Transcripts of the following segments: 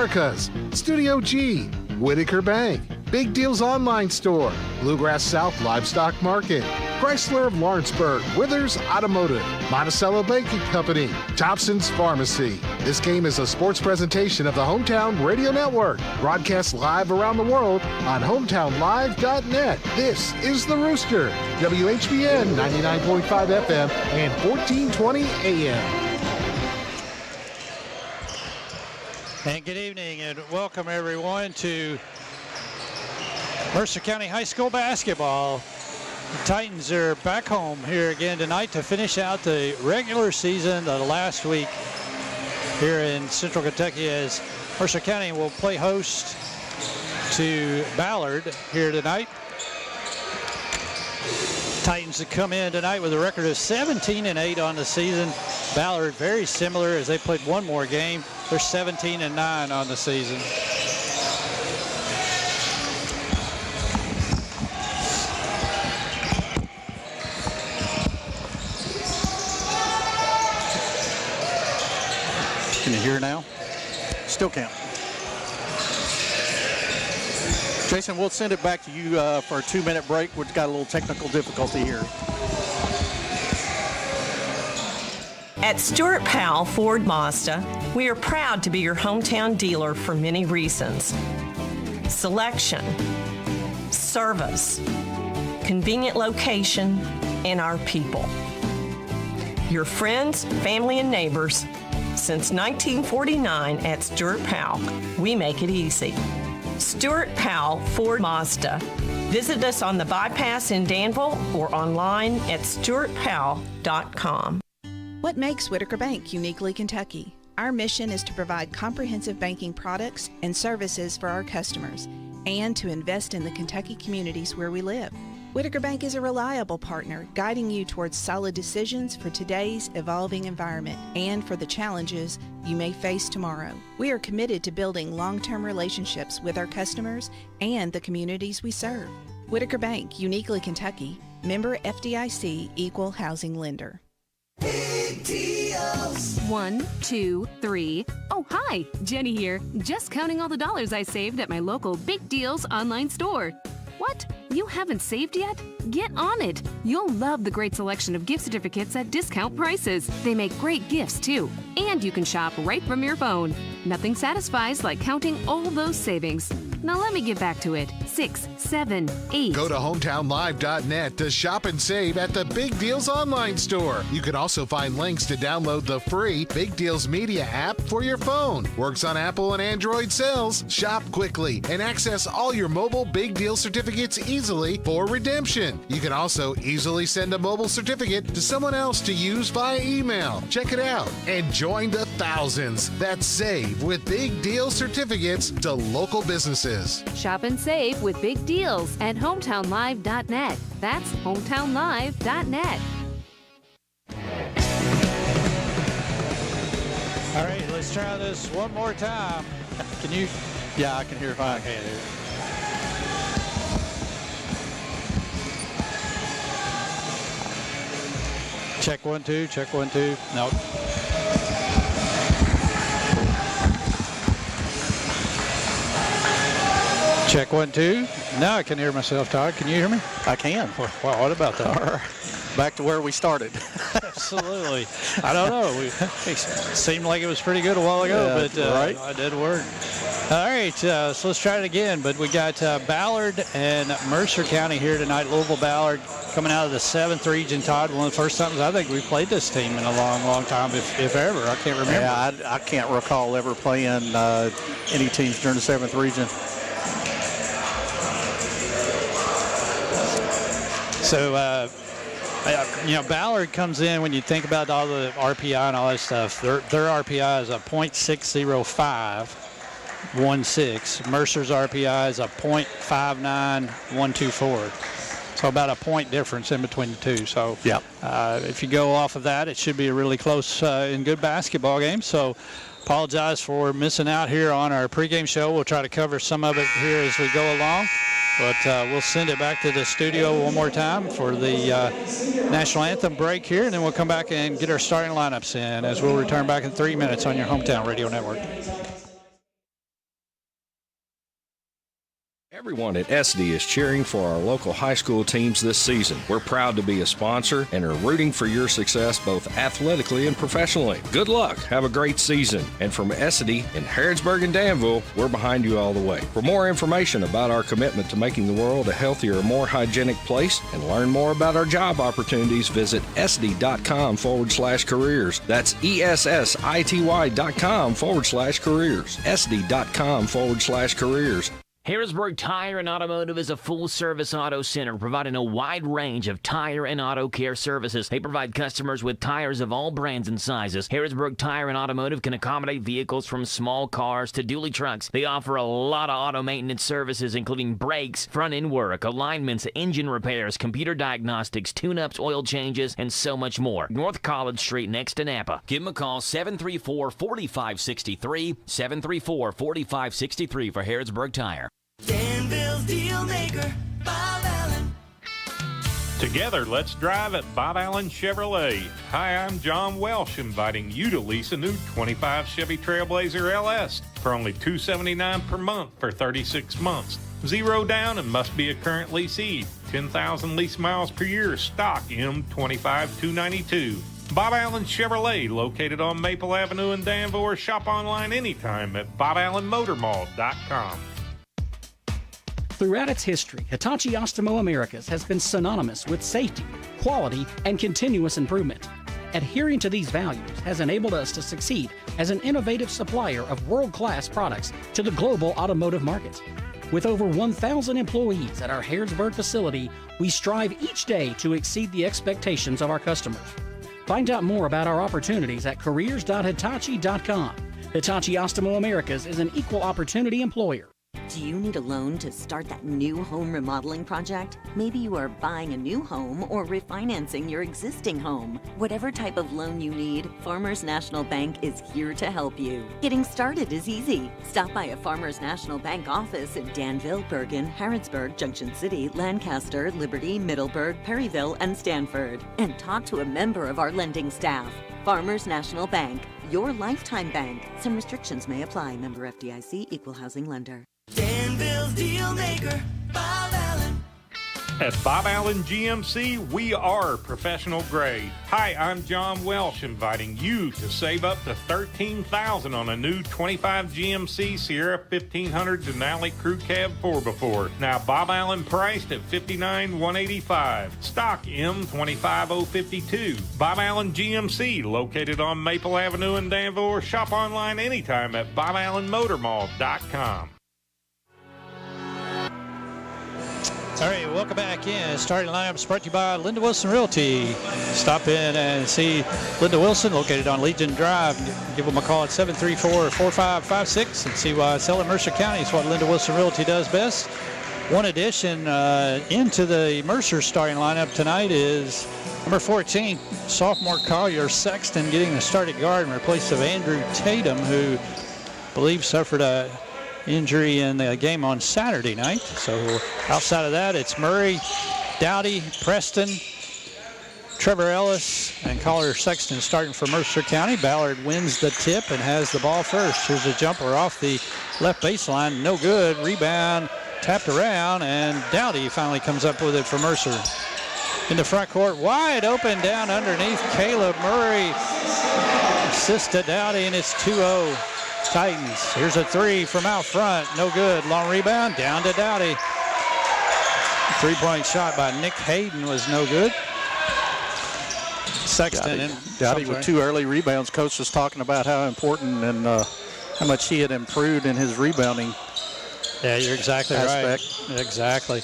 America's, Studio G, Whitaker Bank, Big Deals Online Store, Bluegrass South Livestock Market, Chrysler of Lawrenceburg, Withers Automotive, Monticello Baking Company, Thompson's Pharmacy. This game is a sports presentation of the Hometown Radio Network, broadcast live around the world on hometownlive.net. This is The Rooster, WHBN 99.5 FM and 1420 AM. And good evening and welcome everyone to Mercer County High School basketball. The Titans are back home here again tonight to finish out the regular season the last week here in Central Kentucky, as Mercer County will play host to Ballard here tonight. Titans have come in tonight with a record of 17-8 on the season. Ballard very similar, as they played one more game. They're 17-9 on the season. Can you hear now? Still can't. Jason, we'll send it back to you for a 2-minute break. We've got a little technical difficulty here. At Stuart Powell Ford Mazda, we are proud to be your hometown dealer for many reasons. Selection, service, convenient location, and our people. Your friends, family, and neighbors. Since 1949 at Stuart Powell, we make it easy. Stuart Powell Ford Mazda. Visit us on the bypass in Danville or online at stuartpowell.com. What makes Whitaker Bank uniquely Kentucky? Our mission is to provide comprehensive banking products and services for our customers and to invest in the Kentucky communities where we live. Whitaker Bank is a reliable partner, guiding you towards solid decisions for today's evolving environment and for the challenges you may face tomorrow. We are committed to building long-term relationships with our customers and the communities we serve. Whitaker Bank, uniquely Kentucky, member FDIC, equal housing lender. Big deals. 1, 2, 3. Oh, hi, Jenny here. Just counting all the dollars I saved at my local Big Deals online store. What? You haven't saved yet? Get on it. You'll love the great selection of gift certificates at discount prices. They make great gifts, too. And you can shop right from your phone. Nothing satisfies like counting all those savings. Now let me get back to it. 6, 7, 8. Go to hometownlive.net to shop and save at the Big Deals online store. You can also find links to download the free Big Deals Media app for your phone. Works on Apple and Android cells. Shop quickly and access all your mobile Big Deal certificates easily for redemption. You can also easily send a mobile certificate to someone else to use via email. Check it out and join the thousands that save with Big Deal certificates to local businesses. Shop and save with Big Deals at hometownlive.net. That's hometownlive.net. All right, let's try this one more time. Can you? Yeah, I can hear fine. Okay, dude. Check 1, 2, check 1, 2. Nope. Check 1, 2. Now I can hear myself talk. Can you hear me? I can. Wow, what about that? All right. Back to where we started. Absolutely. I don't know. It seemed like it was pretty good a while ago, but right. It did work. All right, so let's try it again. But we got Ballard and Mercer County here tonight. Louisville Ballard coming out of the 7th region. Todd, one of the first times I think we played this team in a long, long time, if ever. I can't remember. Yeah, I can't recall ever playing any teams during the 7th region. So, Ballard comes in, when you think about all the RPI and all that stuff, their RPI is a .60516. Mercer's RPI is a .59124. So about a point difference in between the two. So yeah, if you go off of that, it should be a really close and good basketball game. So apologize for missing out here on our pregame show. We'll try to cover some of it here as we go along. But we'll send it back to the studio one more time for the national anthem break here, and then we'll come back and get our starting lineups in as we'll return back in 3 minutes on your Hometown Radio Network. Everyone at SD is cheering for our local high school teams this season. We're proud to be a sponsor and are rooting for your success both athletically and professionally. Good luck. Have a great season. And from SD in Harrodsburg and Danville, we're behind you all the way. For more information about our commitment to making the world a healthier, more hygienic place and learn more about our job opportunities, visit sd.com/careers. That's ESSITY.com/careers. sd.com/careers. Harrisburg Tire and Automotive is a full-service auto center providing a wide range of tire and auto care services. They provide customers with tires of all brands and sizes. Harrisburg Tire and Automotive can accommodate vehicles from small cars to dually trucks. They offer a lot of auto maintenance services, including brakes, front-end work, alignments, engine repairs, computer diagnostics, tune-ups, oil changes, and so much more. North College Street next to Napa. Give them a call, 734-4563, 734-4563 for Harrisburg Tire. Danville's deal maker, Bob Allen. Together, let's drive at Bob Allen Chevrolet. Hi, I'm John Welsh, inviting you to lease a new 25 Chevy Trailblazer LS for only $279 per month for 36 months. Zero down and must be a current leasee. 10,000 lease miles per year, stock M25292. Bob Allen Chevrolet, located on Maple Avenue in Danville, or shop online anytime at BobAllenMotorMall.com. Throughout its history, Hitachi Astemo Americas has been synonymous with safety, quality, and continuous improvement. Adhering to these values has enabled us to succeed as an innovative supplier of world-class products to the global automotive market. With over 1,000 employees at our Harrodsburg facility, we strive each day to exceed the expectations of our customers. Find out more about our opportunities at careers.hitachi.com. Hitachi Astemo Americas is an equal opportunity employer. Do you need a loan to start that new home remodeling project? Maybe you are buying a new home or refinancing your existing home. Whatever type of loan you need, Farmers National Bank is here to help you. Getting started is easy. Stop by a Farmers National Bank office in Danville, Bergen, Harrodsburg, Junction City, Lancaster, Liberty, Middleburg, Perryville, and Stanford, and talk to a member of our lending staff. Farmers National Bank, your lifetime bank. Some restrictions may apply. Member FDIC, Equal Housing Lender. Danville's deal maker, Bob Allen. At Bob Allen GMC, we are professional grade. Hi, I'm John Welsh, inviting you to save up to $13,000 on a new 25 GMC Sierra 1500 Denali Crew Cab 4x4. Now, Bob Allen priced at $59,185. Stock M25052. Bob Allen GMC, located on Maple Avenue in Danville, or shop online anytime at BobAllenMotorMall.com. All right, welcome back in. Starting lineup is brought to you by Linda Wilson Realty. Stop in and see Linda Wilson, located on Legion Drive. Give them a call at 734-4556 and see why selling Mercer County is what Linda Wilson Realty does best. One addition into the Mercer starting lineup tonight is number 14, sophomore Collier Sexton, getting the start at guard in replace of Andrew Tatum, who I believe suffered a injury in the game on Saturday night. So outside of that, it's Murray, Dowdy, Preston, Trevor Ellis, and Collier Sexton starting for Mercer County. Ballard wins the tip and has the ball first. Here's a jumper off the left baseline. No good. Rebound tapped around, and Dowdy finally comes up with it for Mercer. In the front court, wide open down underneath. Caleb Murray assists to Dowdy, and it's 2-0. Titans. Here's a three from out front. No good. Long rebound down to Dowdy. Three-point shot by Nick Hayden was no good. Sexton. Dowdy with 2 early rebounds. Coach was talking about how important and how much he had improved in his rebounding. Yeah, you're exactly aspect. Right. Exactly.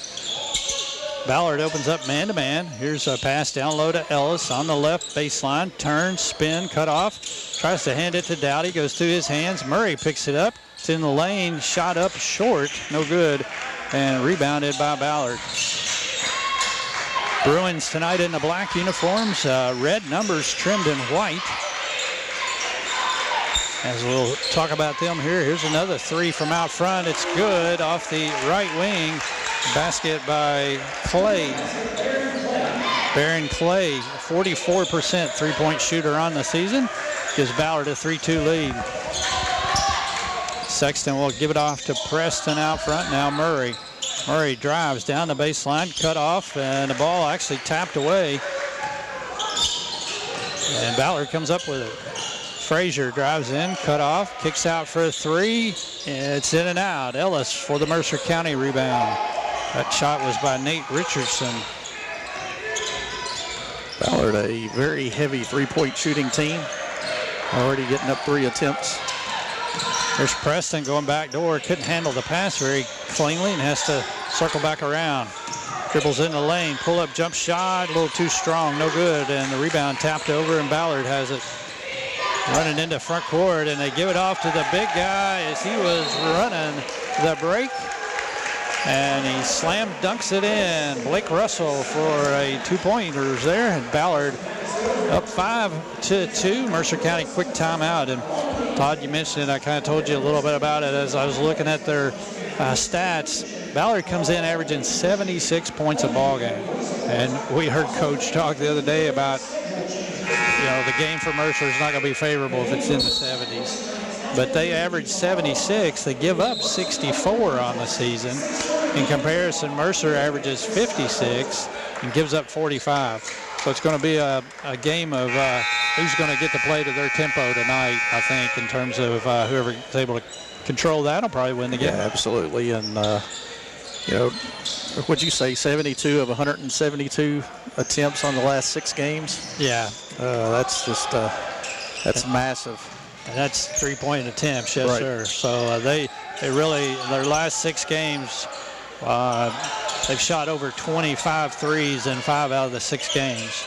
Ballard opens up man-to-man. Here's a pass down low to Ellis on the left baseline. Turn, spin, cut off. Tries to hand it to Dowdy. Goes through his hands. Murray picks it up. It's in the lane. Shot up short. No good. And rebounded by Ballard. Bruins tonight in the black uniforms. Red numbers trimmed in white. As we'll talk about them here. Here's another three from out front. It's good off the right wing. Basket by Clay. Baron Clay, 44% three-point shooter on the season. Gives Ballard a 3-2 lead. Sexton will give it off to Preston out front. Now Murray. Murray drives down the baseline, cut off, and the ball actually tapped away. And Ballard comes up with it. Frazier drives in, cut off, kicks out for a three. It's in and out. Ellis for the Mercer County rebound. That shot was by Nate Richardson. Ballard, a very heavy three-point shooting team. Already getting up 3 attempts. There's Preston going back door. Couldn't handle the pass very cleanly and has to circle back around. Dribbles in the lane, pull-up jump shot, a little too strong, no good. And the rebound tapped over, and Ballard has it. Running into front court, and they give it off to the big guy as he was running the break. And he slam dunks it in. Blake Russell for a 2-pointers there, and Ballard up 5-2. Mercer County quick timeout. And Todd, you mentioned it. I kind of told you a little bit about it as I was looking at their stats. Ballard comes in averaging 76 points a ball game. And we heard Coach talk the other day about, you know, the game for Mercer is not going to be favorable if it's in the 70s. But they average 76. They give up 64 on the season. In comparison, Mercer averages 56 and gives up 45. So it's going to be a game of who's going to get to play to their tempo tonight, I think, in terms of whoever is able to control that will probably win the game. Yeah, absolutely. And, you know, what'd you say, 72 of 172 attempts on the last 6 games? Yeah. That's just, that's massive. And that's 3-point attempts, yes, right. sir. So they really, their last 6 games, they've shot over 25 threes in 5 out of the 6 games.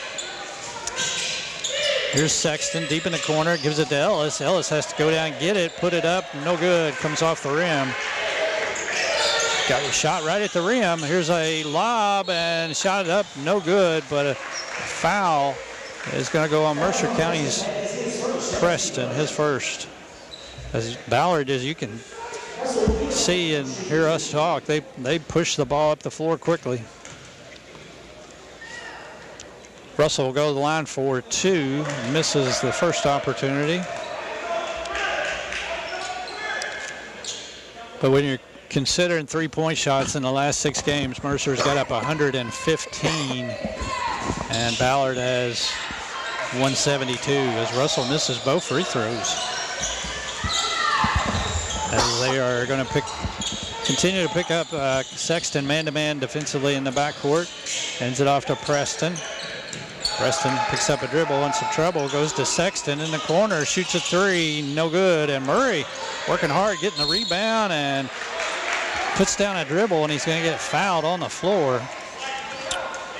Here's Sexton deep in the corner, gives it to Ellis. Ellis has to go down and get it, put it up, no good, comes off the rim. Got a shot right at the rim. Here's a lob and shot it up, no good, but a foul is going to go on Mercer County's Preston, his first. As Ballard, as you can see and hear us talk, they push the ball up the floor quickly. Russell will go to the line for 2, misses the first opportunity. But when you're considering 3-point shots in the last 6 games, Mercer's got up 115, and Ballard has 172 as Russell misses both free throws. As they are going to continue to pick up Sexton man-to-man defensively in the backcourt. Hands it off to Preston. Preston picks up a dribble and some trouble, goes to Sexton in the corner, shoots a 3, no good. And Murray working hard, getting the rebound, and puts down a dribble, and he's going to get fouled on the floor.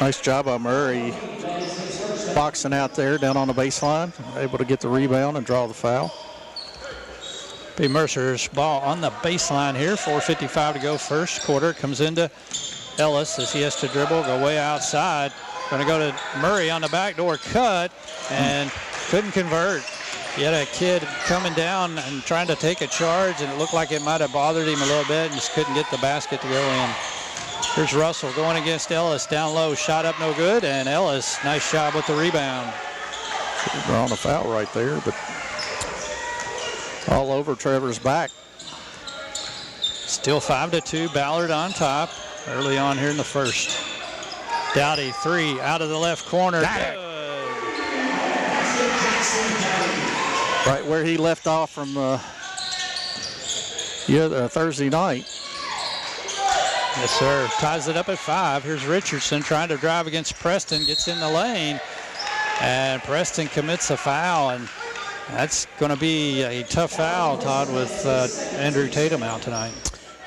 Nice job by Murray, boxing out there down on the baseline, able to get the rebound and draw the foul. B. Mercer's ball on the baseline here, 4:55 to go first quarter. Comes into Ellis as he has to dribble, go way outside. Going to go to Murray on the backdoor cut, and couldn't convert. He had a kid coming down and trying to take a charge, and it looked like it might have bothered him a little bit, and just couldn't get the basket to go in. Here's Russell going against Ellis, down low, shot up no good, and Ellis, nice job with the rebound. Should have drawn a foul right there, but all over Trevor's back. Still 5-2, Ballard on top early on here in the first. Dowdy 3 out of the left corner. Right where he left off from Thursday night. Yes, sir. Ties it up at 5. Here's Richardson trying to drive against Preston. Gets in the lane. And Preston commits a foul. And that's going to be a tough foul, Todd, with Andrew Tatum out tonight.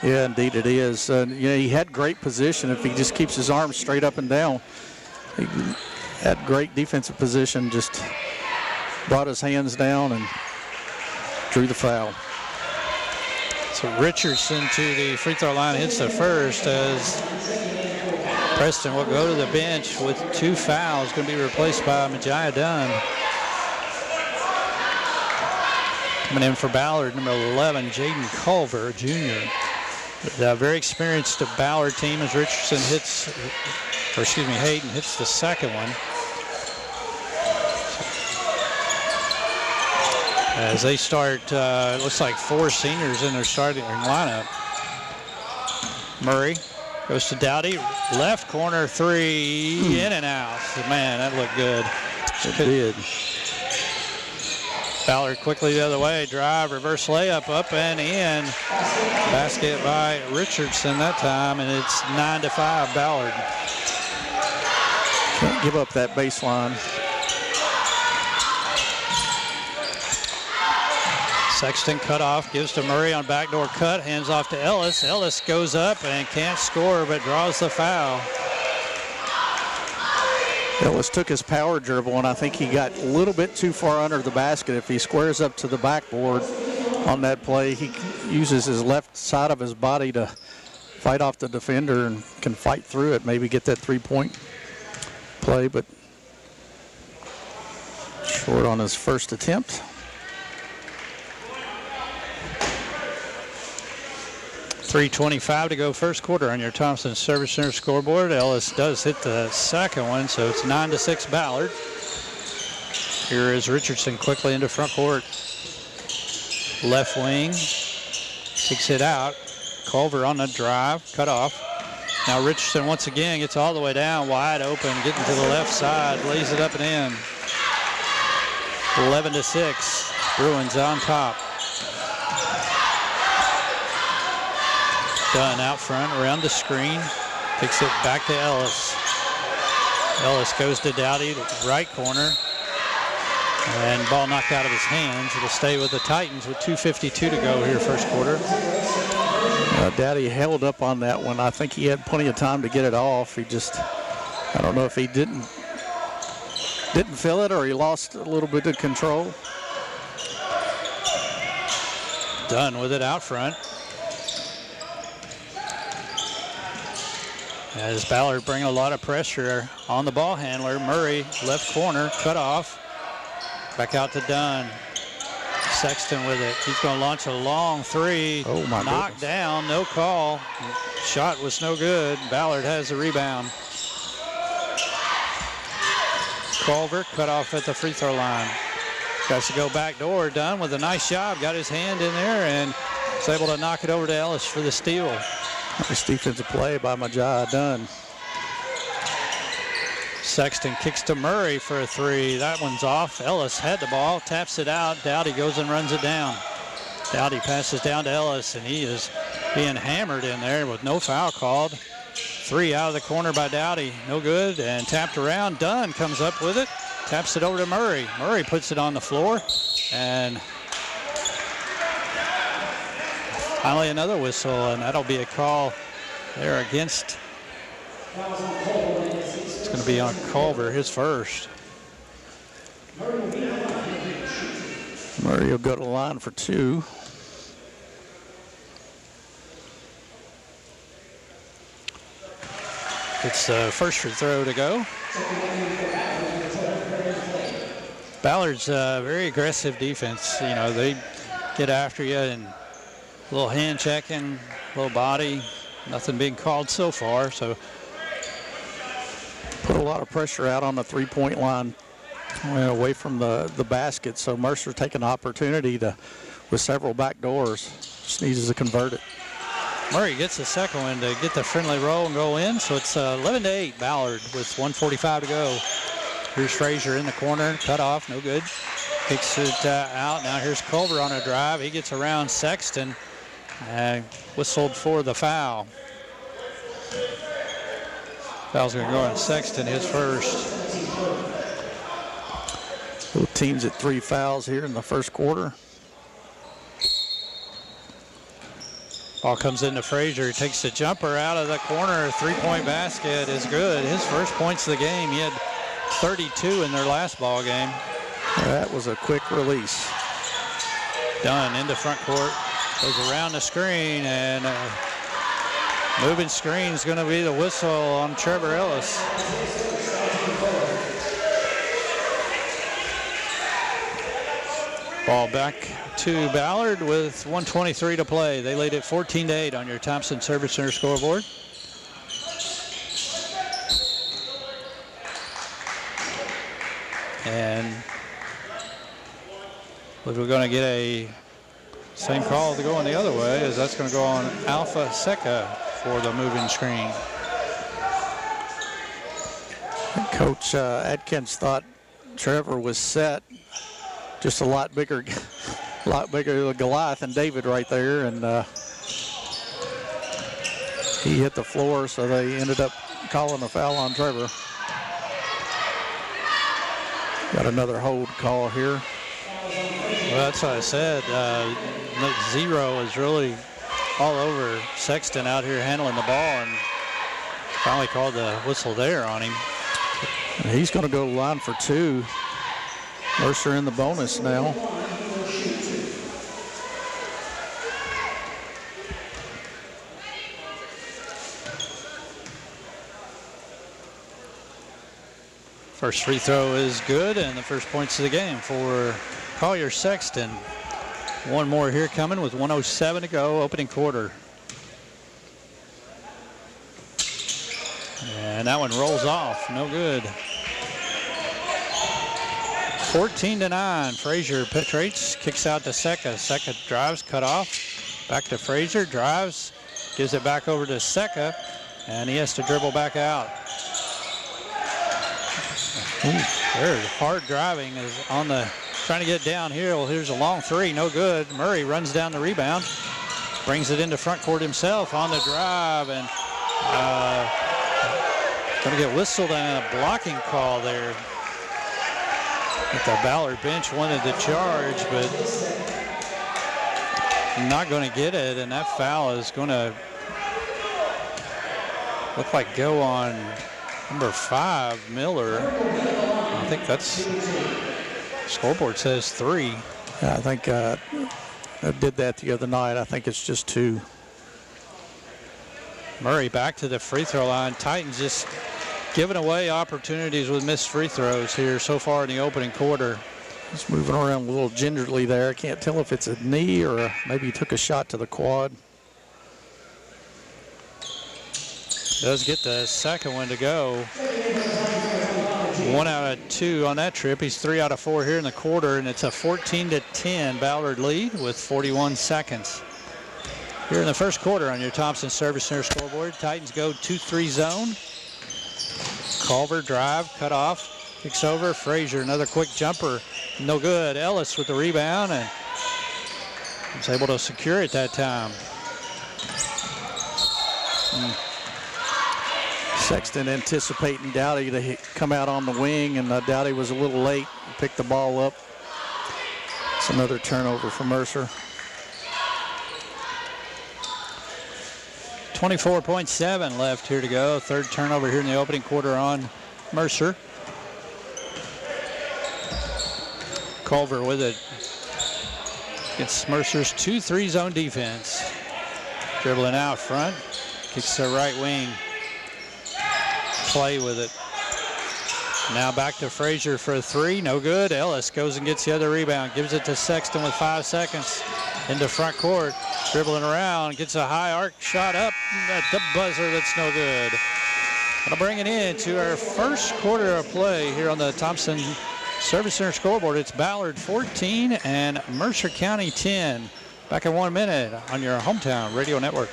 Yeah, indeed it is. You know, he had great position. If he just keeps his arms straight up and down, he had great defensive position, just brought his hands down and drew the foul. So Richardson to the free throw line, hits the first as Preston will go to the bench with 2 fouls. Going to be replaced by Majaya Dunn. Coming in for Ballard, number 11, Jaden Culver, Jr. The very experienced Ballard team as Richardson Hayden hits the second one. As they start, it looks like 4 seniors in their starting lineup. Murray Goes to Dowdy. Left corner three. In and out. Man, that looked good. It did. Ballard quickly the other way. Drive, reverse layup, up and in. Basket by Richardson that time, and it's 9-5 Ballard. Can't give up that baseline. Sexton cut off, gives to Murray on backdoor cut, hands off to Ellis. Ellis goes up and can't score, but draws the foul. Ellis took his power dribble, and I think he got a little bit too far under the basket. If he squares up to the backboard on that play, he uses his left side of his body to fight off the defender and can fight through it, maybe get that three-point play, but short on his first attempt. 3:25 to go first quarter on your Thompson Service Center scoreboard. Ellis does hit the second one, so it's 9-6 Ballard. Here is Richardson quickly into front court. Left wing, kicks it out. Culver on the drive, cut off. Now Richardson once again gets all the way down, wide open, getting to the left side, lays it up and in. 11-6, Bruins on top. Dunn out front, around the screen, kicks it back to Ellis. Ellis goes to Dowdy, right corner, and ball knocked out of his hands. It'll stay with the Titans with 2:52 to go here first quarter. Dowdy held up on that one. I think he had plenty of time to get it off. He just, I don't know if he didn't feel it or he lost a little bit of control. Dunn with it out front. As Ballard bringing a lot of pressure on the ball handler. Murray, left corner, cut off. Back out to Dunn. Sexton with it. He's going to launch a long three. Oh, my Knocked goodness. down, no call. Shot was no good. Ballard has the rebound. Culver cut off at the free throw line. Got to go back door. Dunn with a nice job. Got his hand in there and was able to knock it over to Ellis for the steal. Nice defensive play by Majah Dunn. Sexton kicks to Murray for a three. That one's off. Ellis had the ball, taps it out. Dowdy goes and runs it down. Dowdy passes down to Ellis, and he is being hammered in there with no foul called. Three out of the corner by Dowdy. No good, and tapped around. Dunn comes up with it, taps it over to Murray. Murray puts it on the floor, and finally another whistle, and that'll be a call there against. It's going to be on Culver, his first. Murray will go to the line for two. It's the first free throw to go. Ballard's very aggressive defense. You know, they get after you and a little hand checking, little body. Nothing being called so far, so. Put a lot of pressure out on the three-point line away from the basket, so Mercer taking an opportunity to, with several back doors, just needs to convert it. Murray gets the second one to get the friendly roll and go in, so it's 11-8 Ballard with 1:45 to go. Here's Frazier in the corner, cut off, no good. Kicks it out. Now here's Culver on a drive. He gets around Sexton and whistled for the foul. Foul's going to go on Sexton, his first. Both teams at 3 fouls here in the first quarter. Ball comes into Frazier. He takes the jumper out of the corner. Three-point basket is good. His first points of the game. He had 32 in their last ball game. That was a quick release. Dunn into front court. Goes around the screen, and moving screen is going to be the whistle on Trevor Ellis. Ball back to Ballard with 1:23 to play. They lead at 14-8 on your Thompson Service Center scoreboard. And we're going to get a Same call to going the other way, as that's going to go on Alpha Seca for the moving screen. Coach Adkins thought Trevor was set, just a lot bigger Goliath than David right there, and he hit the floor, so they ended up calling a foul on Trevor. Got another hold call here. Well, that's what I said. Zero is really all over Sexton out here handling the ball, and finally called the whistle there on him. And he's going to go line for two. Mercer in the bonus now. First free throw is good, and the first points of the game for Collier Sexton. One more here coming with 1:07 to go, opening quarter. And that one rolls off, no good. 14-9, Frazier penetrates, kicks out to Seca. Seca drives, cut off, back to Frazier, drives, gives it back over to Seca, and he has to dribble back out. There's hard driving is on the, trying to get downhill. Here's a long three, no good. Murray runs down the rebound, brings it into front court himself on the drive, and going to get whistled and a blocking call there. The Ballard bench wanted the charge, but not going to get it, and that foul is going to look like go on number 5, Miller. I think that's, scoreboard says 3. Yeah, I think I did that the other night. I think it's just 2. Murray back to the free throw line. Titans just giving away opportunities with missed free throws here so far in the opening quarter. He's moving around a little gingerly there. I can't tell if it's a knee or maybe he took a shot to the quad. Does get the second one to go. 1 out of 2 on that trip. He's 3 out of 4 here in the quarter, and it's a 14-10 Ballard lead with 41 seconds. Here in the first quarter on your Thompson Service Center scoreboard, Titans go 2-3 zone. Culver drive, cut off, kicks over. Frazier, another quick jumper, no good. Ellis with the rebound, and was able to secure it that time. Sexton anticipating Dowdy to come out on the wing, and Dowdy was a little late and picked the ball up. It's another turnover for Mercer. 24.7 left here to go. Third turnover here in the opening quarter on Mercer. Culver with it. It's Mercer's 2-3 zone defense. Dribbling out front. Kicks to the right wing. Play with it. Now back to Frazier for a 3. No good. Ellis goes and gets the other rebound. Gives it to Sexton with 5 seconds. Into front court. Dribbling around. Gets a high arc shot up at the buzzer. That's no good. Gonna bring it in to our first quarter of play here on the Thompson Service Center scoreboard. It's Ballard 14 and Mercer County 10. Back in 1 minute on your hometown radio network.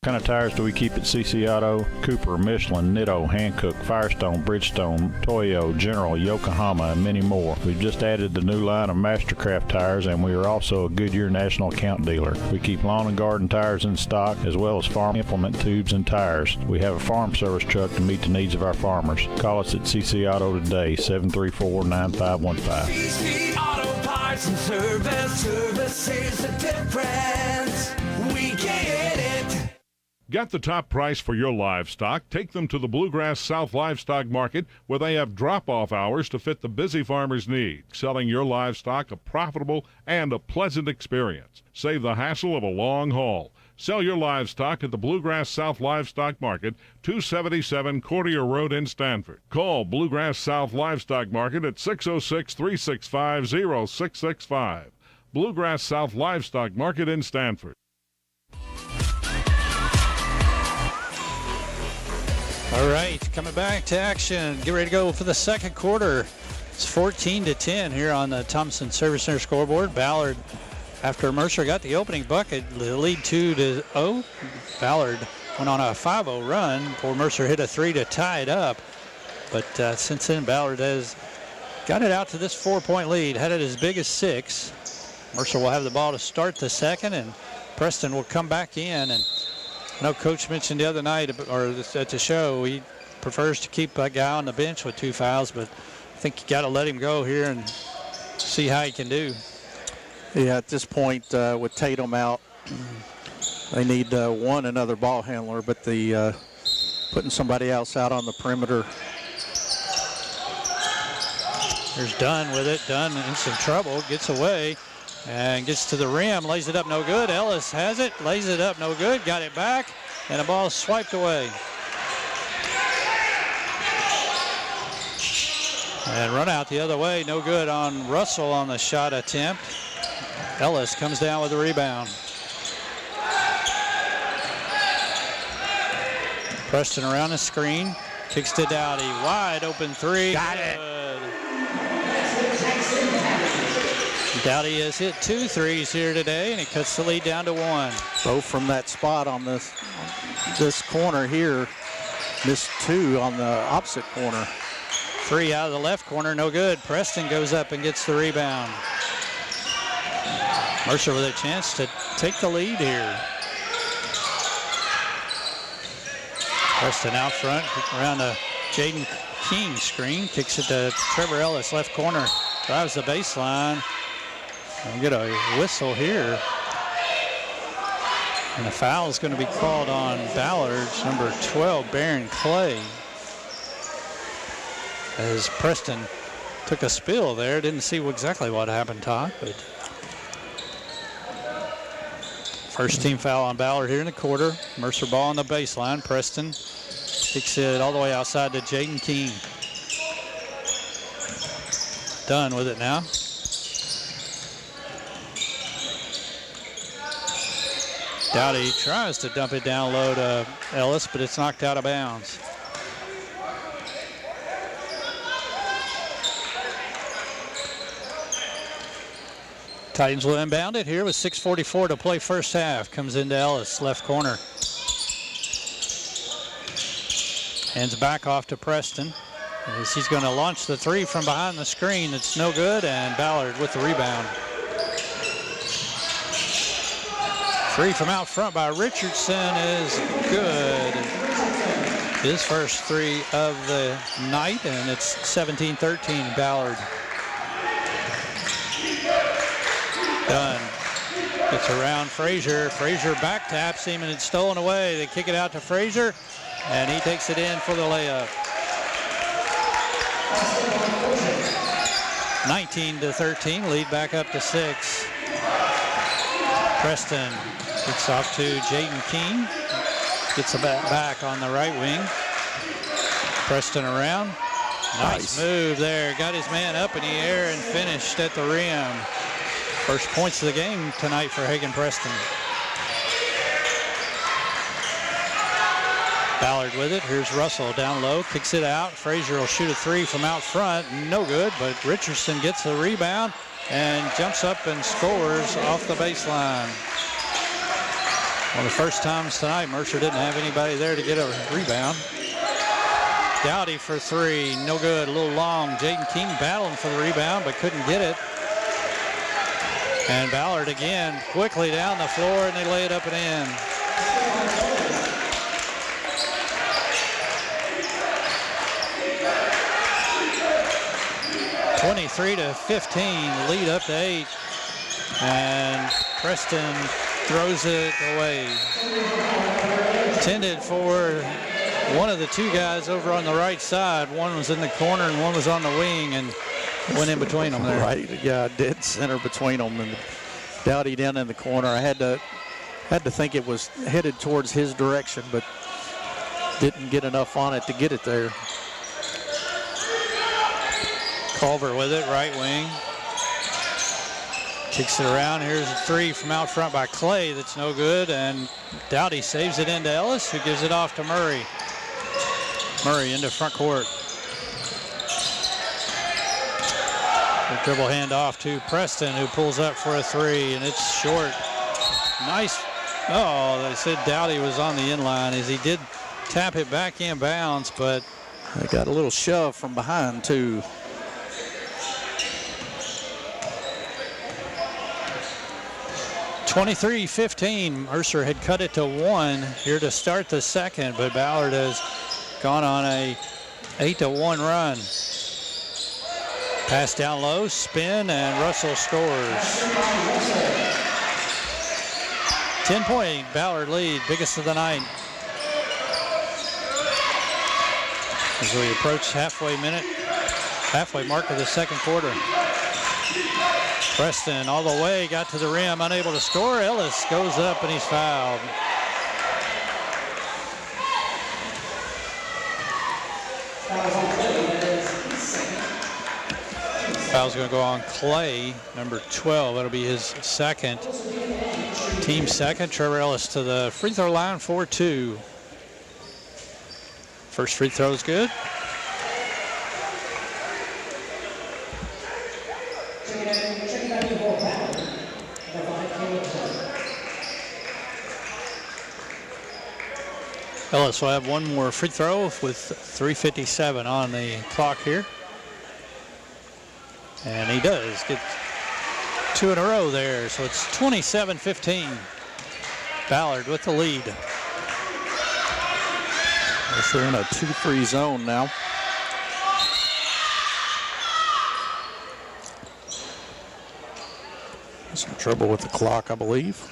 What kind of tires do we keep at CC Auto? Cooper, Michelin, Nitto, Hankook, Firestone, Bridgestone, Toyo, General, Yokohama, and many more. We've just added the new line of Mastercraft tires, and we are also a Goodyear National Account dealer. We keep lawn and garden tires in stock, as well as farm implement tubes and tires. We have a farm service truck to meet the needs of our farmers. Call us at CC Auto today, 734-9515. CC Auto Parts and Service. Service is the difference. We get it. Get the top price for your livestock. Take them to the Bluegrass South Livestock Market, where they have drop-off hours to fit the busy farmer's need. Selling your livestock a profitable and a pleasant experience. Save the hassle of a long haul. Sell your livestock at the Bluegrass South Livestock Market, 277 Courtier Road in Stanford. Call Bluegrass South Livestock Market at 606-365-0665. Bluegrass South Livestock Market in Stanford. All right, coming back to action. Get ready to go for the second quarter. It's 14-10 here on the Thompson Service Center scoreboard. Ballard After Mercer got the opening bucket, the lead 2-0. Ballard went on a 5-0 run before Mercer hit a 3 to tie it up. But since then, Ballard has got it out to this 4-point lead, had it as big as 6. Mercer will have the ball to start the second, and Preston will come back in. And I know Coach mentioned the other night, or at the show, he prefers to keep a guy on the bench with 2 fouls, but I think you got to let him go here and see how he can do. Yeah, at this point, with Tatum out, they need another ball handler, but the putting somebody else out on the perimeter. There's Dunn with it. Dunn in some trouble, gets away and gets to the rim, lays it up, no good. Ellis has it, lays it up, no good, got it back, and the ball swiped away. And run out the other way, no good on Russell on the shot attempt. Ellis comes down with the rebound. Preston around the screen, kicks to Dowdy, wide open 3. Got it. Dowdy has hit 2 threes here today, and he cuts the lead down to 1. Both from that spot on this corner here. Missed 2 on the opposite corner. 3 out of the left corner, no good. Preston goes up and gets the rebound. Mercer with a chance to take the lead here. Preston out front, around a Jaden King screen, kicks it to Trevor Ellis, left corner, drives the baseline. And get a whistle here. And the foul is going to be called on Ballard's number 12, Barron Clay. As Preston took a spill there, didn't see exactly what happened, Todd, but first team foul on Ballard here in the quarter. Mercer ball on the baseline. Preston kicks it all the way outside to Jaden King. Dunn with it now. Dowdy tries to dump it down low to Ellis, but it's knocked out of bounds. Titans will inbound it here with 6:44 to play first half. Comes into Ellis, left corner. Hands back off to Preston. As he's going to launch the 3 from behind the screen. It's no good, and Ballard with the rebound. 3 from out front by Richardson is good. His first 3 of the night, and it's 17-13 Ballard. Dunn gets around Frazier. Frazier back taps him, and it's stolen away. They kick it out to Frazier, and he takes it in for the layup. 19-13, lead back up to 6. Preston kicks off to Jaden King. Gets the back on the right wing. Preston around. Nice move there. Got his man up in the air and finished at the rim. First points of the game tonight for Hagen Preston. Ballard with it. Here's Russell down low. Kicks it out. Frazier will shoot a 3 from out front. No good, but Richardson gets the rebound and jumps up and scores off the baseline. One of the first times tonight, Mercer didn't have anybody there to get a rebound. Dowdy for 3, no good, a little long. Jaden King battling for the rebound, but couldn't get it. And Ballard again, quickly down the floor, and they lay it up and in. (23-15), lead up to 8, and Preston throws it away. Intended for one of the 2 guys over on the right side. One was in the corner and one was on the wing, and went in between them there. Right, yeah, dead center between them, and Dowdy down in the corner. I had to think it was headed towards his direction, but didn't get enough on it to get it there. Culver with it, right wing. Kicks it around. Here's a 3 from out front by Clay that's no good, and Dowdy saves it into Ellis, who gives it off to Murray. Murray into front court. The dribble handoff to Preston, who pulls up for a three, and it's short. Nice. Oh, they said Dowdy was on the inline as he did tap it back inbounds, but they got a little shove from behind, too. (23-15). Mercer had cut it to 1 here to start the second, but Ballard has gone on a 8-1 run. Pass down low, spin, and Russell scores. 10-point Ballard lead, biggest of the night. As we approach halfway mark of the second quarter. Preston all the way, got to the rim, unable to score. Ellis goes up and he's fouled. Foul's going to go on Clay, number 12. That'll be his second. Team second. Trevor Ellis to the free throw line for 2. First free throw is good. Ellis will have one more free throw with 3:57 on the clock here. And he does get 2 in a row there, so it's 27-15. Ballard with the lead. They're in a 2-3 zone now. Some trouble with the clock, I believe.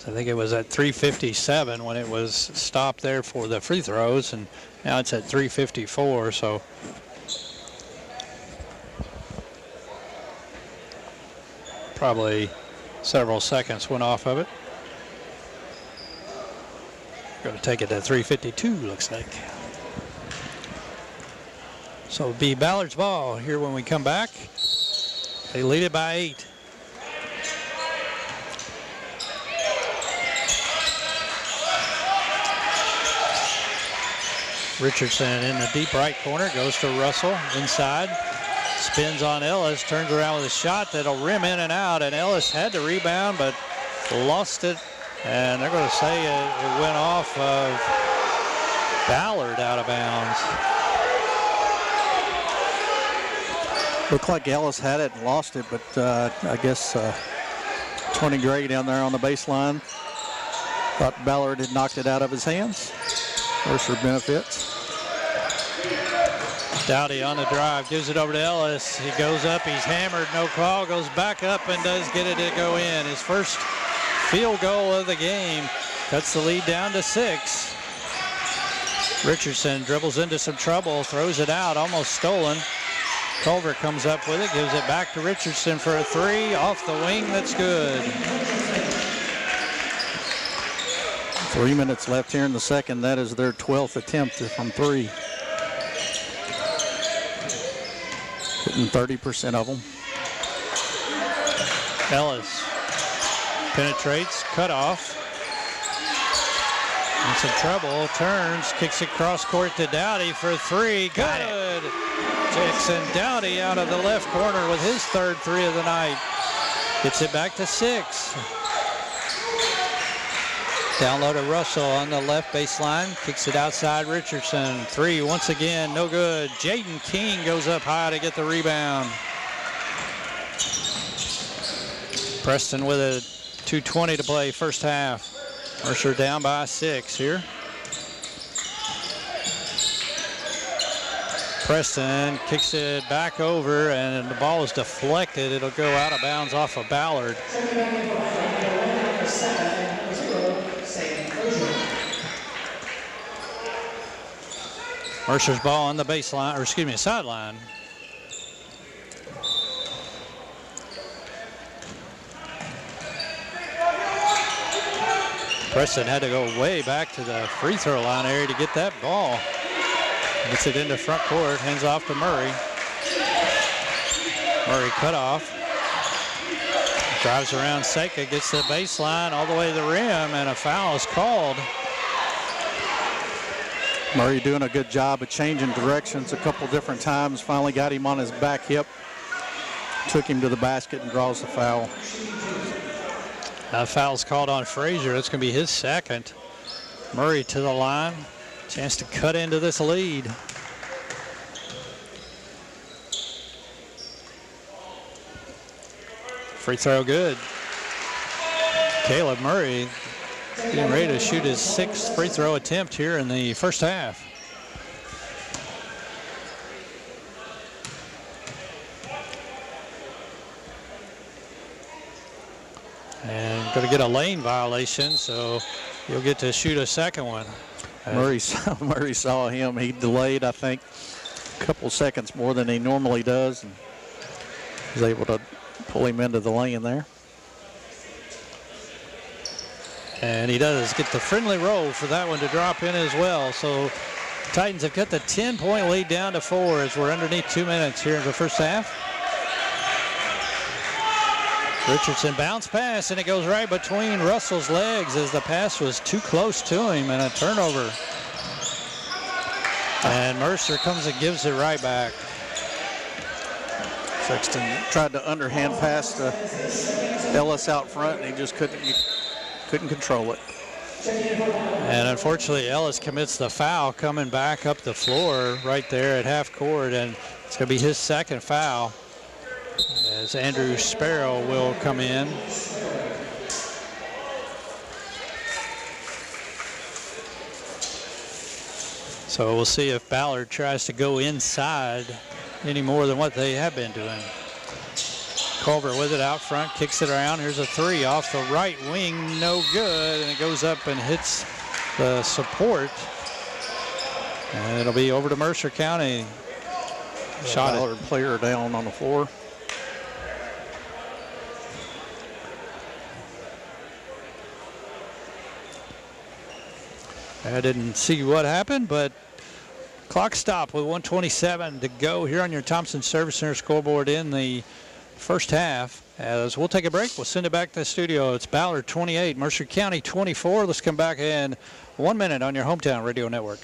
I think it was at 3:57 when it was stopped there for the free throws, and now it's at 3:54, so probably several seconds went off of it. Going to take it to 3:52, looks like. So it'll be Ballard's ball here when we come back. They lead it by 8. Richardson in the deep right corner, goes to Russell inside, spins on Ellis, turns around with a shot that'll rim in and out, and Ellis had to rebound but lost it, and they're going to say it went off of Ballard out of bounds. Looked like Ellis had it and lost it, but I guess Tony Gray down there on the baseline thought Ballard had knocked it out of his hands. Mercer benefits. Dowdy on the drive, gives it over to Ellis. He goes up, he's hammered, no call, goes back up and does get it to go in. His first field goal of the game cuts the lead down to 6. Richardson dribbles into some trouble, throws it out, almost stolen. Culver comes up with it, gives it back to Richardson for a 3 off the wing. That's good. 3 minutes left here in the second. That is their 12th attempt from 3. Hitting 30% of them. Ellis penetrates, cut off. In some trouble, turns, kicks it cross court to Dowdy for 3. Good. Jackson Dowdy out of the left corner with his 3rd 3 of the night. Gets it back to 6. Down low to Russell on the left baseline. Kicks it outside Richardson. 3 once again, no good. Jaden King goes up high to get the rebound. Preston with a 2:20 to play first half. Mercer down by 6 here. Preston kicks it back over and the ball is deflected. It'll go out of bounds off of Ballard. Mercer's ball on the baseline, or excuse me, sideline. Preston had to go way back to the free throw line area to get that ball. Gets it into front court, hands off to Murray. Murray cut off. Drives around Seka, gets the baseline all the way to the rim, and a foul is called. Murray doing a good job of changing directions a couple different times. Finally got him on his back hip. Took him to the basket and draws the foul. Foul's called on Frazier. That's going to be his second. Murray to the line. Chance to cut into this lead. Free throw good. Caleb Murray getting ready to shoot his 6th free throw attempt here in the first half. And going to get a lane violation, so you'll get to shoot a second one. Murray saw him. He delayed, I think, a couple seconds more than he normally does, and was able to pull him into the lane there. And he does get the friendly roll for that one to drop in as well. So Titans have cut the 10-point lead down to 4 as we're underneath 2 minutes here in the first half. Richardson bounce pass, and it goes right between Russell's legs as the pass was too close to him, and a turnover. And Mercer comes and gives it right back. Sexton tried to underhand pass to Ellis out front, and he just couldn't control it. And unfortunately, Ellis commits the foul coming back up the floor right there at half court, and it's going to be his second foul as Andrew Sparrow will come in. So we'll see if Ballard tries to go inside any more than what they have been doing. Culver with it out front, kicks it around. Here's a 3 off the right wing, no good, and it goes up and hits the support. And it'll be over to Mercer County. Shot Ballard player down on the floor. I didn't see what happened, but clock stop with 1:27 to go here on your Thompson Service Center scoreboard in the first half. As we'll take a break, we'll send it back to the studio. It's Ballard 28, Mercer County 24. Let's come back in 1 minute on your hometown radio network.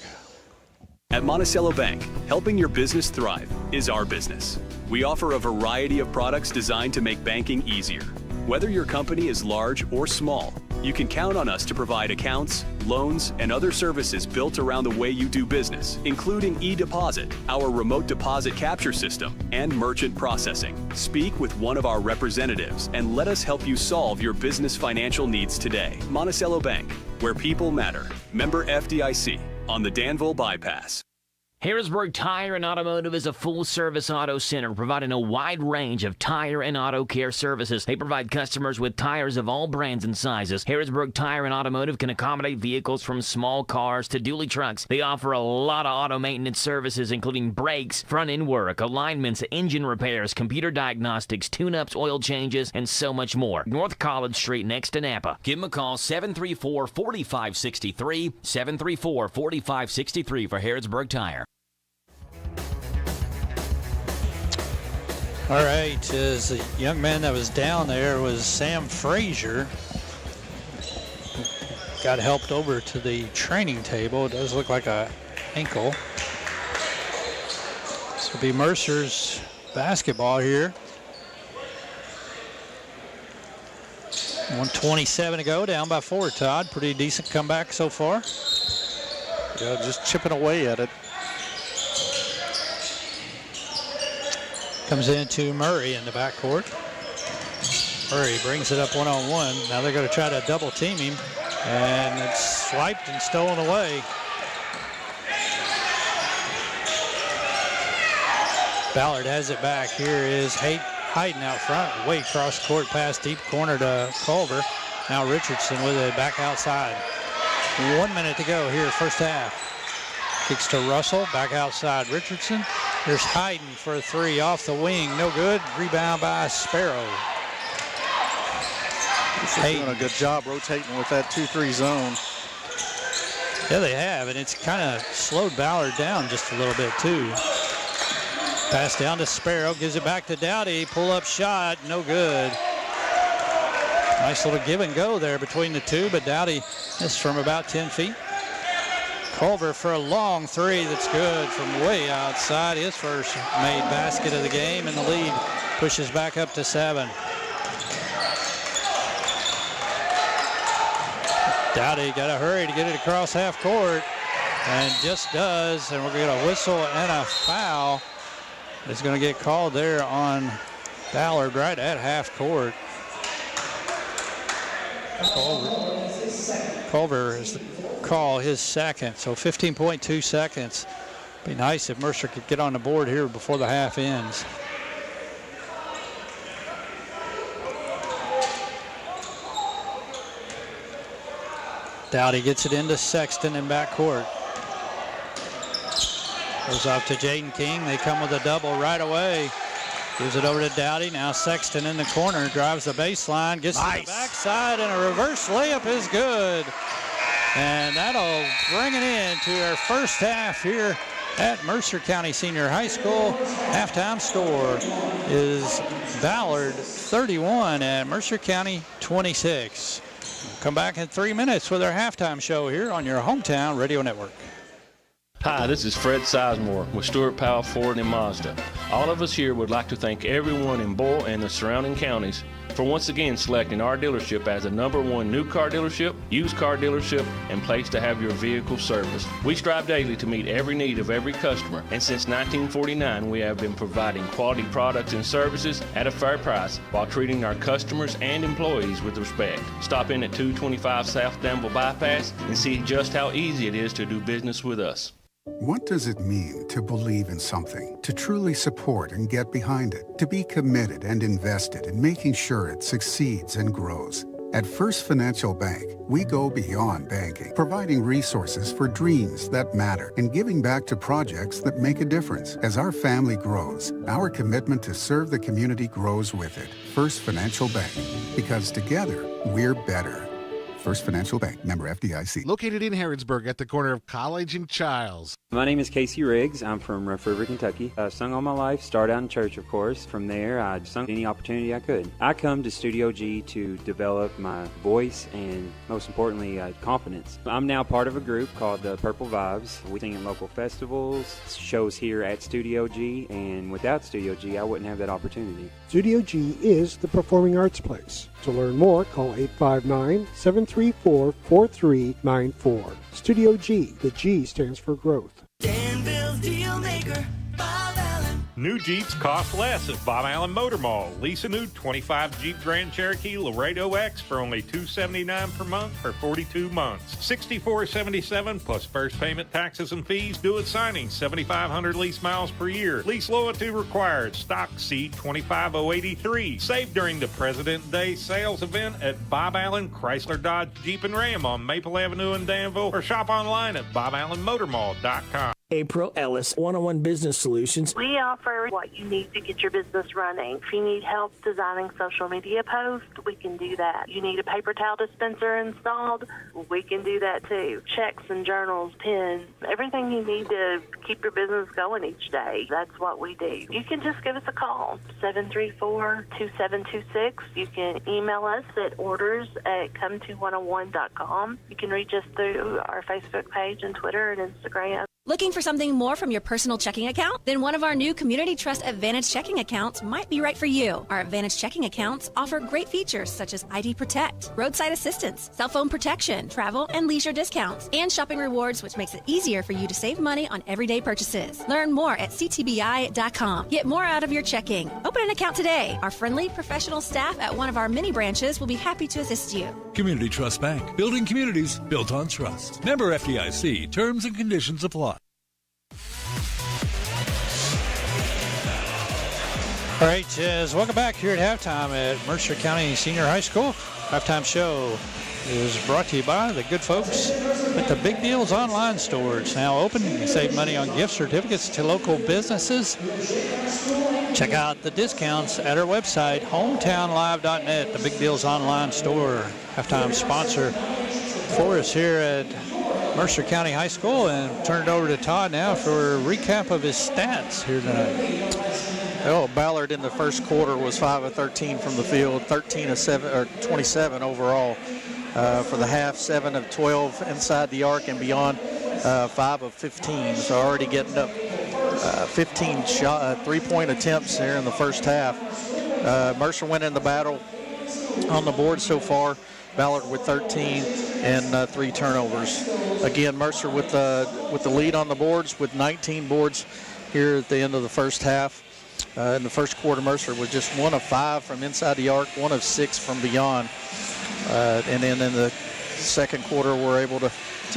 At Monticello Bank, helping your business thrive is our business. We offer a variety of products designed to make banking easier. Whether your company is large or small, you can count on us to provide accounts, loans, and other services built around the way you do business, including e-deposit, our remote deposit capture system, and merchant processing. Speak with one of our representatives and let us help you solve your business financial needs today. Monticello Bank, where people matter. Member FDIC, on the Danville Bypass. Harrisburg Tire and Automotive is a full-service auto center providing a wide range of tire and auto care services. They provide customers with tires of all brands and sizes. Harrisburg Tire and Automotive can accommodate vehicles from small cars to dually trucks. They offer a lot of auto maintenance services, including brakes, front-end work, alignments, engine repairs, computer diagnostics, tune-ups, oil changes, and so much more. North College Street next to Napa. Give them a call, 734-4563, 734-4563 for Harrisburg Tire. All right, the young man that was down there was Sam Frazier. Got helped over to the training table. It does look like an ankle. This will be Mercer's basketball here. 1:27 to go, down by 4, Todd. Pretty decent comeback so far. Yeah, just chipping away at it. Comes into Murray in the backcourt. Murray brings it up one-on-one. Now they're going to try to double team him, and it's swiped and stolen away. Ballard has it back. Here is Hayden out front, way cross court pass, deep corner to Culver. Now Richardson with it back outside. 1 minute to go here, first half. Kicks to Russell, back outside Richardson. Here's Hayden for a 3 off the wing, no good. Rebound by Sparrow. Hayden doing a good job rotating with that 2-3 zone. Yeah, they have, and it's kind of slowed Ballard down just a little bit too. Pass down to Sparrow, gives it back to Dowdy. Pull-up shot, no good. Nice little give and go there between the two, but Dowdy is from about 10 feet. Culver for a long three that's good from way outside. His first made basket of the game, and the lead pushes back up to 7. Dowdy got to hurry to get it across half court, and just does, and we're going to get a whistle and a foul. It's going to get called there on Ballard right at half court. Culver is the call, his second, so 15.2 seconds. Be nice if Mercer could get on the board here before the half ends. Dowdy gets it into Sexton in backcourt. Goes off to Jaden King. They come with a double right away. Gives it over to Dowdy. Now Sexton in the corner. Drives the baseline. Gets to the backside, and a reverse layup is good. And that'll bring it in to our first half here at Mercer County Senior High School. Halftime score is Ballard 31 and Mercer County 26. Come back in 3 minutes with our halftime show here on your hometown radio network. Hi, this is Fred Sizemore with Stuart Powell Ford and Mazda. All of us here would like to thank everyone in Boyle and the surrounding counties for once again selecting our dealership as the #1 new car dealership, used car dealership, and place to have your vehicle serviced. We strive daily to meet every need of every customer, and since 1949 we have been providing quality products and services at a fair price while treating our customers and employees with respect. Stop in at 225 South Danville Bypass and see just how easy it is to do business with us. What does it mean to believe in something, to truly support and get behind it, to be committed and invested in making sure it succeeds and grows? At First Financial Bank, we go beyond banking, providing resources for dreams that matter and giving back to projects that make a difference. As our family grows, our commitment to serve the community grows with it. First Financial Bank, because together, we're better. First Financial Bank, member FDIC. Located in Harrodsburg at the corner of College and Childs. My name is Casey Riggs. I'm from Rough River, Kentucky. I've sung all my life, started out in church, of course. From there, I sung any opportunity I could. I come to Studio G to develop my voice and, most importantly, confidence. I'm now part of a group called the Purple Vibes. We sing in local festivals, shows here at Studio G, and without Studio G, I wouldn't have that opportunity. Studio G is the performing arts place. To learn more, call 859-734-4394. Studio G. The G stands for growth. Danville's Deal Maker, Bob Allen. New Jeeps cost less at Bob Allen Motor Mall. Lease a new 25 Jeep Grand Cherokee Laredo X for only $279 per month for 42 months. $64.77 plus first payment, taxes, and fees. Due at signing. 7,500 lease miles per year. Lease loyalty required. Stock C25083. Save during the President Day sales event at Bob Allen Chrysler Dodge Jeep and Ram on Maple Avenue in Danville, or shop online at BobAllenMotorMall.com. April Ellis, 101 Business Solutions. We offer what you need to get your business running. If you need help designing social media posts, we can do that. You need a paper towel dispenser installed, we can do that too. Checks and journals, pens, everything you need to keep your business going each day. That's what we do. You can just give us a call, 734-2726. You can email us at orders@come2101.com. You can reach us through our Facebook page and Twitter and Instagram. Looking for something more from your personal checking account? Then one of our new Community Trust Advantage checking accounts might be right for you. Our Advantage checking accounts offer great features such as ID Protect, roadside assistance, cell phone protection, travel and leisure discounts, and shopping rewards, which makes it easier for you to save money on everyday purchases. Learn more at ctbi.com. Get more out of your checking. Open an account today. Our friendly, professional staff at one of our many branches will be happy to assist you. Community Trust Bank. Building communities built on trust. Member FDIC. Terms and conditions apply. All right, welcome back here at halftime at Mercer County Senior High School. Halftime show is brought to you by the good folks at the Big Deals online store. It's now open. You can save money on gift certificates to local businesses. Check out the discounts at our website, hometownlive.net, the Big Deals online store. Halftime sponsor for us here at Mercer County High School, and turn it over to Todd now for a recap of his stats here tonight. Well, Ballard in the first quarter was 5 of 13 from the field, 13 of 27 overall. For the half, 7 of 12 inside the arc and beyond. 5 of 15, so already getting up 15 3-point attempts there in the first half. Mercer went in the battle on the board so far. Ballard with 13 and 3 turnovers. Again, Mercer with the lead on the boards with 19 boards here at the end of the first half. In the first quarter, Mercer was just 1 of 5 from inside the arc, 1 of 6 from beyond. And then in the second quarter, we're able to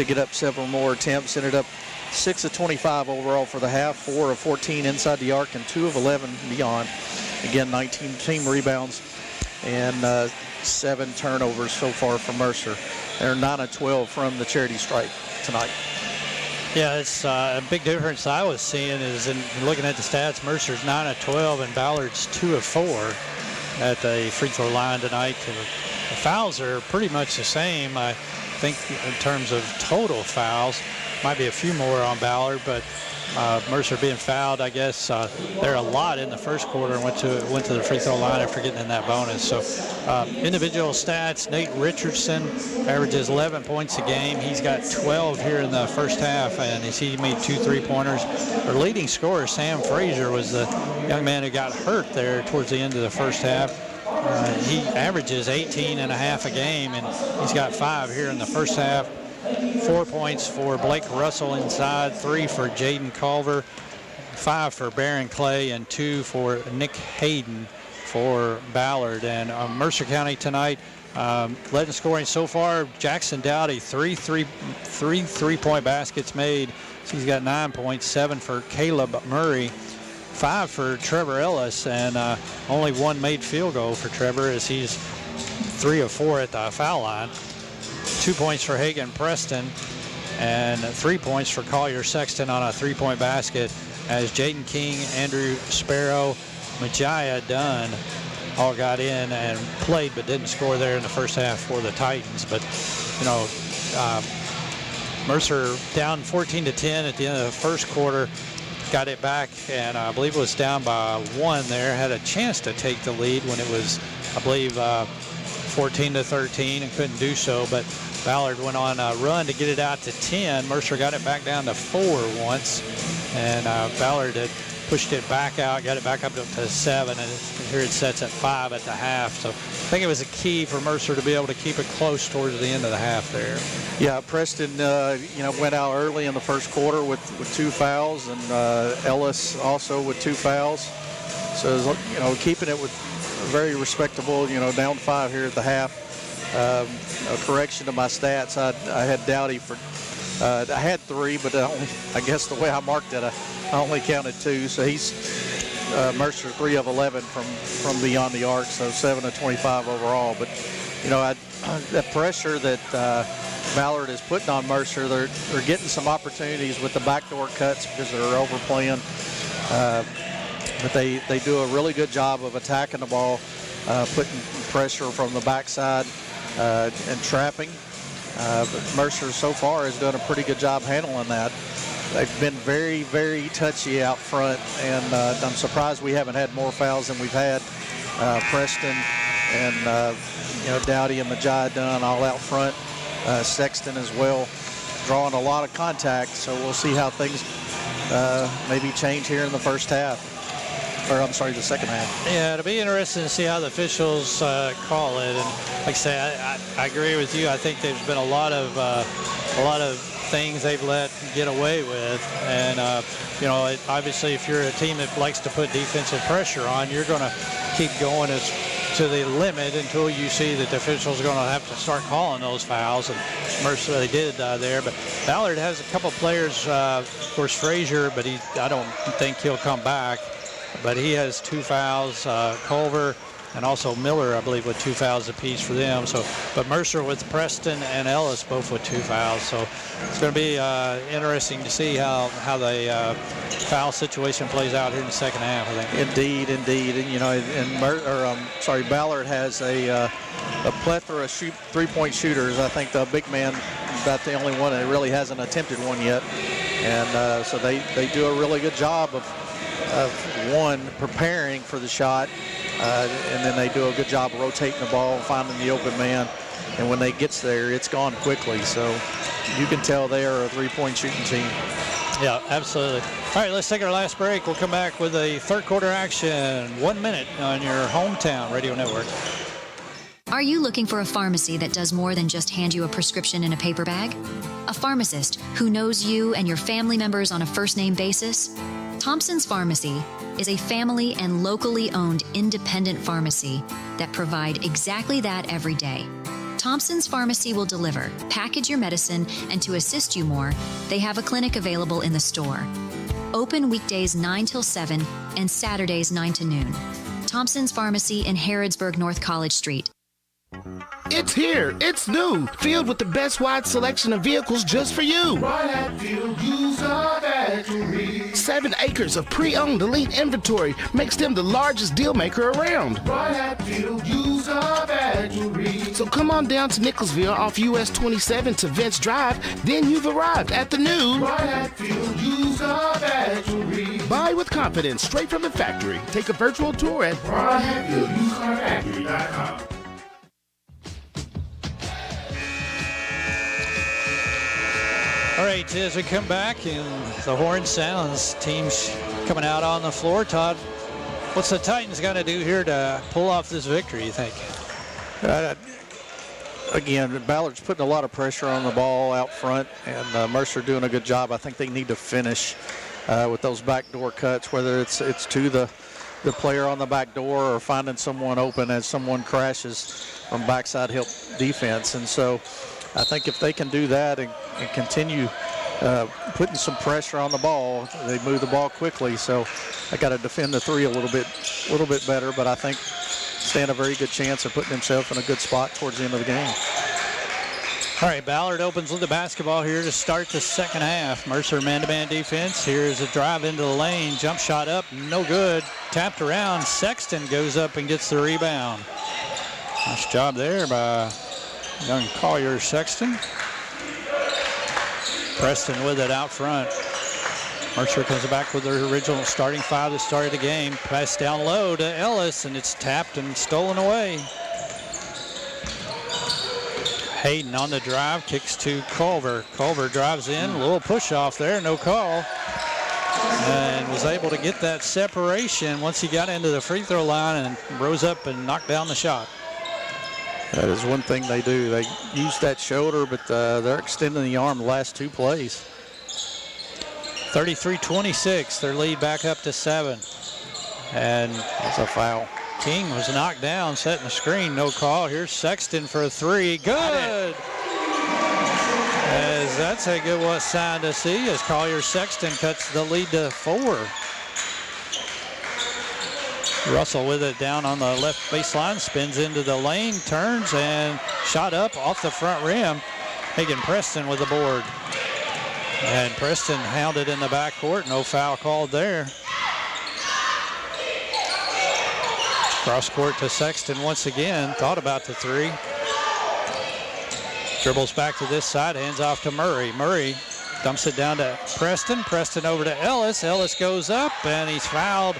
get up several more attempts. Ended up 6 of 25 overall for the half, 4 of 14 inside the arc, and 2 of 11 beyond. Again, 19 team rebounds and 7 turnovers so far for Mercer. They're 9 of 12 from the charity stripe tonight. Yeah, it's a big difference I was seeing is in looking at the stats, Mercer's 9 of 12 and Ballard's 2 of 4 at the free throw line tonight. And the fouls are pretty much the same. I think in terms of total fouls, might be a few more on Ballard, but Mercer being fouled, I guess they're a lot in the first quarter and went to the free throw line after getting in that bonus. So individual stats, Nate Richardson averages 11 points a game. He's got 12 here in the first half, and he made 2 3-pointers. Our leading scorer, Sam Frazier, was the young man who got hurt there towards the end of the first half. He averages 18 and a half a game, and he's got 5 here in the first half. 4 points for Blake Russell inside, 3 for Jaden Culver, 5 for Barron Clay, and 2 for Nick Hayden for Ballard. And Mercer County tonight led in scoring so far. Jackson Dowdy, 3 3-point baskets made. So he's got 9 points, 7 for Caleb Murray, 5 for Trevor Ellis, and only 1 made field goal for Trevor as he's 3 of 4 at the foul line. 2 points for Hagan Preston and 3 points for Collier Sexton on a 3-point basket as Jaden King, Andrew Sparrow, Majaya Dunn all got in and played but didn't score there in the first half for the Titans. But, you know, Mercer down 14-10 at the end of the first quarter, got it back, and I believe it was down by 1 there, had a chance to take the lead when it was, I believe, 14-13 and couldn't do so, but Ballard went on a run to get it out to 10. Mercer got it back down to 4 once, and Ballard had pushed it back out, got it back up to 7, and here it sets at 5 at the half. So I think it was a key for Mercer to be able to keep it close towards the end of the half there. Yeah, Preston, went out early in the first quarter with 2 fouls, and Ellis also with 2 fouls. So, keeping it with very respectable, down 5 here at the half. A correction to my stats, I had Dowdy for, I had 3, but I guess the way I marked it, I only counted 2. So he's Mercer 3 of 11 from beyond the arc, so 7 of 25 overall. But that pressure that Ballard is putting on Mercer, they're getting some opportunities with the backdoor cuts because they're overplaying. But they do a really good job of attacking the ball, putting pressure from the backside and trapping. But Mercer so far has done a pretty good job handling that. They've been very, very touchy out front, and I'm surprised we haven't had more fouls than we've had. Preston and Dowdy and Majai Dunn all out front. Sexton as well, drawing a lot of contact. So we'll see how things maybe change here in the first half. Or I'm sorry, the second half. Yeah, it'll be interesting to see how the officials call it. And like I say, I agree with you. I think there's been a lot of things they've let get away with. And obviously, if you're a team that likes to put defensive pressure on, you're going to keep going to the limit until you see that the officials are going to have to start calling those fouls. And Mercer, they did there. But Ballard has a couple players, of course, Frazier, but I don't think he'll come back. But he has 2 fouls, Culver and also Miller, I believe, with 2 fouls apiece for them. So, but Mercer with Preston and Ellis both with 2 fouls. So it's going to be interesting to see how the foul situation plays out here in the second half, I think. Indeed. And Ballard has a plethora of 3-point shooters. I think the big man about the only one that really hasn't attempted one yet. And so they do a really good job of preparing for the shot, and then they do a good job of rotating the ball, finding the open man, and when they gets there, it's gone quickly. So you can tell they are a three-point shooting team. Yeah, absolutely. All right, let's take our last break. We'll come back with a third quarter action. 1 minute on your hometown radio network. Are you looking for a pharmacy that does more than just hand you a prescription in a paper bag? A pharmacist who knows you and your family members on a first-name basis? Thompson's Pharmacy is a family and locally owned independent pharmacy that provide exactly that every day. Thompson's Pharmacy will deliver, package your medicine, and to assist you more, they have a clinic available in the store. Open weekdays 9 till 7 and Saturdays 9 to noon. Thompson's Pharmacy in Harrodsburg, North College Street. It's here. It's new. Filled with the best wide selection of vehicles just for you. Right at Field User Factory. 7 acres of pre-owned elite inventory makes them the largest deal maker around. Right at Field User Factory. So come on down to Nicholsville off US 27 to Vince Drive. Then you've arrived at the new Right at Field User Factory. Buy with confidence straight from the factory. Take a virtual tour at RightAtFieldUserFactory.com. All right, as we come back and the horn sounds, teams coming out on the floor. Todd, what's the Titans got to do here to pull off this victory, you think? Again, Ballard's putting a lot of pressure on the ball out front, and Mercer doing a good job. I think they need to finish with those backdoor cuts, whether it's to the player on the back door or finding someone open as someone crashes from backside help defense. And so I think if they can do that and continue putting some pressure on the ball, they move the ball quickly. So I got to defend the three a little bit better, but I think stand a very good chance of putting himself in a good spot towards the end of the game. All right, Ballard opens with the basketball here to start the second half. Mercer man-to-man defense. Here's a drive into the lane. Jump shot up, no good. Tapped around. Sexton goes up and gets the rebound. Nice job there by young Collier Sexton. Preston with it out front. Mercer comes back with their original starting five that started the game. Pass down low to Ellis, and it's tapped and stolen away. Hayden on the drive, kicks to Culver. Culver drives in, a little push off there, no call. And was able to get that separation once he got into the free throw line and rose up and knocked down the shot. That is one thing they do. They use that shoulder, but they're extending the arm the last two plays. 33-26, their lead back up to 7. And it's a foul. King was knocked down, setting the screen, no call. Here's Sexton for a three, good! As that's a good sign to see as Collier Sexton cuts the lead to 4. Russell with it down on the left baseline, spins into the lane, turns and shot up off the front rim. Hagan Preston with the board. And Preston hounded in the backcourt, no foul called there. Cross court to Sexton once again, thought about the three. Dribbles back to this side, hands off to Murray. Murray dumps it down to Preston. Preston over to Ellis. Ellis goes up and he's fouled.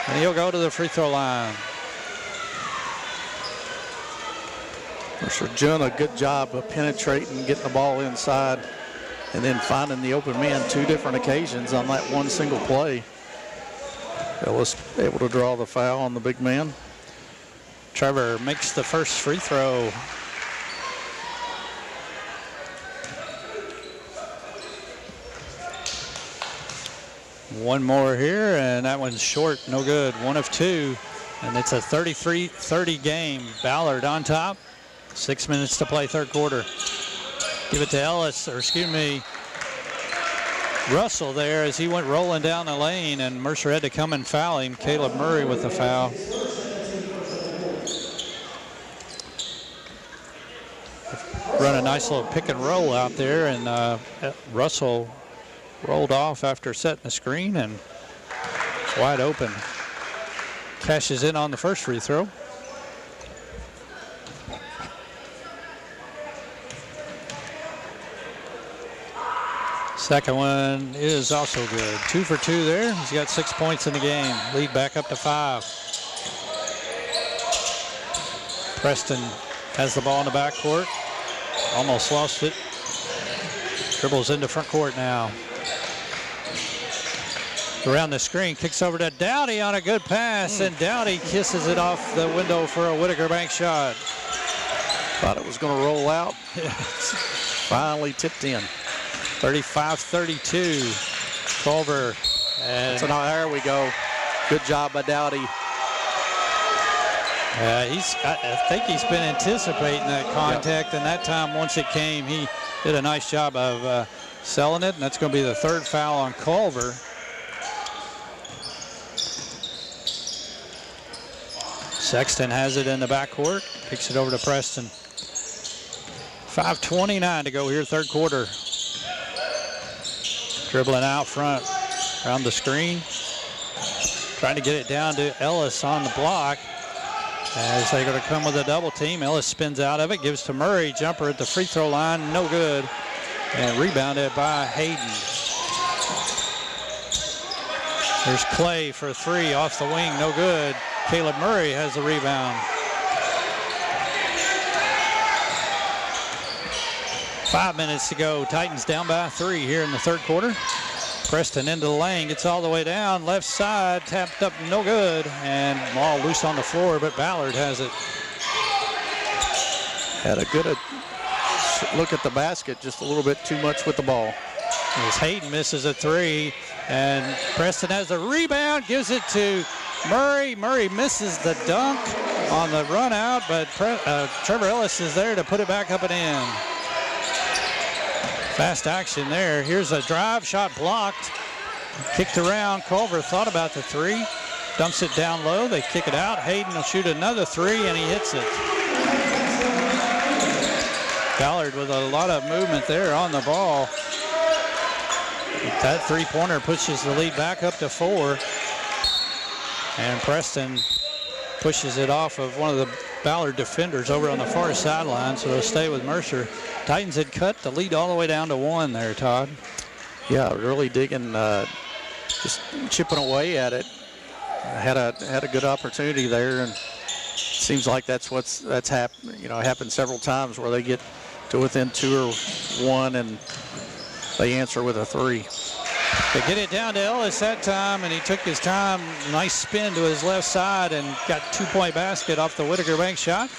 And he'll go to the free throw line. Mercer doing a good job of penetrating, getting the ball inside, and then finding the open man 2 different occasions on that one single play. Ellis able to draw the foul on the big man. Trevor makes the first free throw. One more here, and that one's short, no good. 1 of 2, and it's a 33-30 game. Ballard on top. 6 minutes to play third quarter. Give it to Ellis, or excuse me, Russell there as he went rolling down the lane, and Mercer had to come and foul him. Caleb Murray with the foul. Run a nice little pick and roll out there, and Russell rolled off after setting the screen and wide open. Cashes in on the first free throw. Second one is also good. 2 for 2 there. He's got 6 points in the game. Lead back up to 5. Preston has the ball in the backcourt. Almost lost it. Dribbles into front court now. Around the screen, kicks over to Dowdy on a good pass, and Dowdy kisses it off the window for a Whitaker Bank shot. Thought it was going to roll out. Finally tipped in. 35-32. Culver. And so now there we go. Good job by Dowdy. I think he's been anticipating that contact, and that time once it came, he did a nice job of selling it, and that's going to be the third foul on Culver. Sexton has it in the backcourt, kicks it over to Preston. 5:29 to go here, third quarter. Dribbling out front, around the screen. Trying to get it down to Ellis on the block. As they're going to come with a double team. Ellis spins out of it, gives to Murray. Jumper at the free throw line, no good. And rebounded by Hayden. There's Clay for three off the wing, no good. Caleb Murray has the rebound. 5 minutes to go. Titans down by 3 here in the third quarter. Preston into the lane, gets all the way down, left side, tapped up, no good, and ball loose on the floor, but Ballard has it. Had a good look at the basket, just a little bit too much with the ball. As Hayden misses a three, and Preston has a rebound, gives it to Murray. Murray misses the dunk on the run out, but Trevor Ellis is there to put it back up and in. Fast action there. Here's a drive, shot blocked. Kicked around. Culver thought about the three. Dumps it down low. They kick it out. Hayden will shoot another three, and he hits it. Ballard with a lot of movement there on the ball. That three-pointer pushes the lead back up to 4. And Preston pushes it off of one of the Ballard defenders over on the far sideline, so they'll stay with Mercer. Titans had cut the lead all the way down to 1 there, Todd. Yeah, really digging, just chipping away at it. Had a good opportunity there, and seems like that's happened. Happened several times where they get to within 2 or 1, and they answer with a three. They get it down to Ellis that time, and he took his time. Nice spin to his left side and got 2-point basket off the Whitaker Bank shot.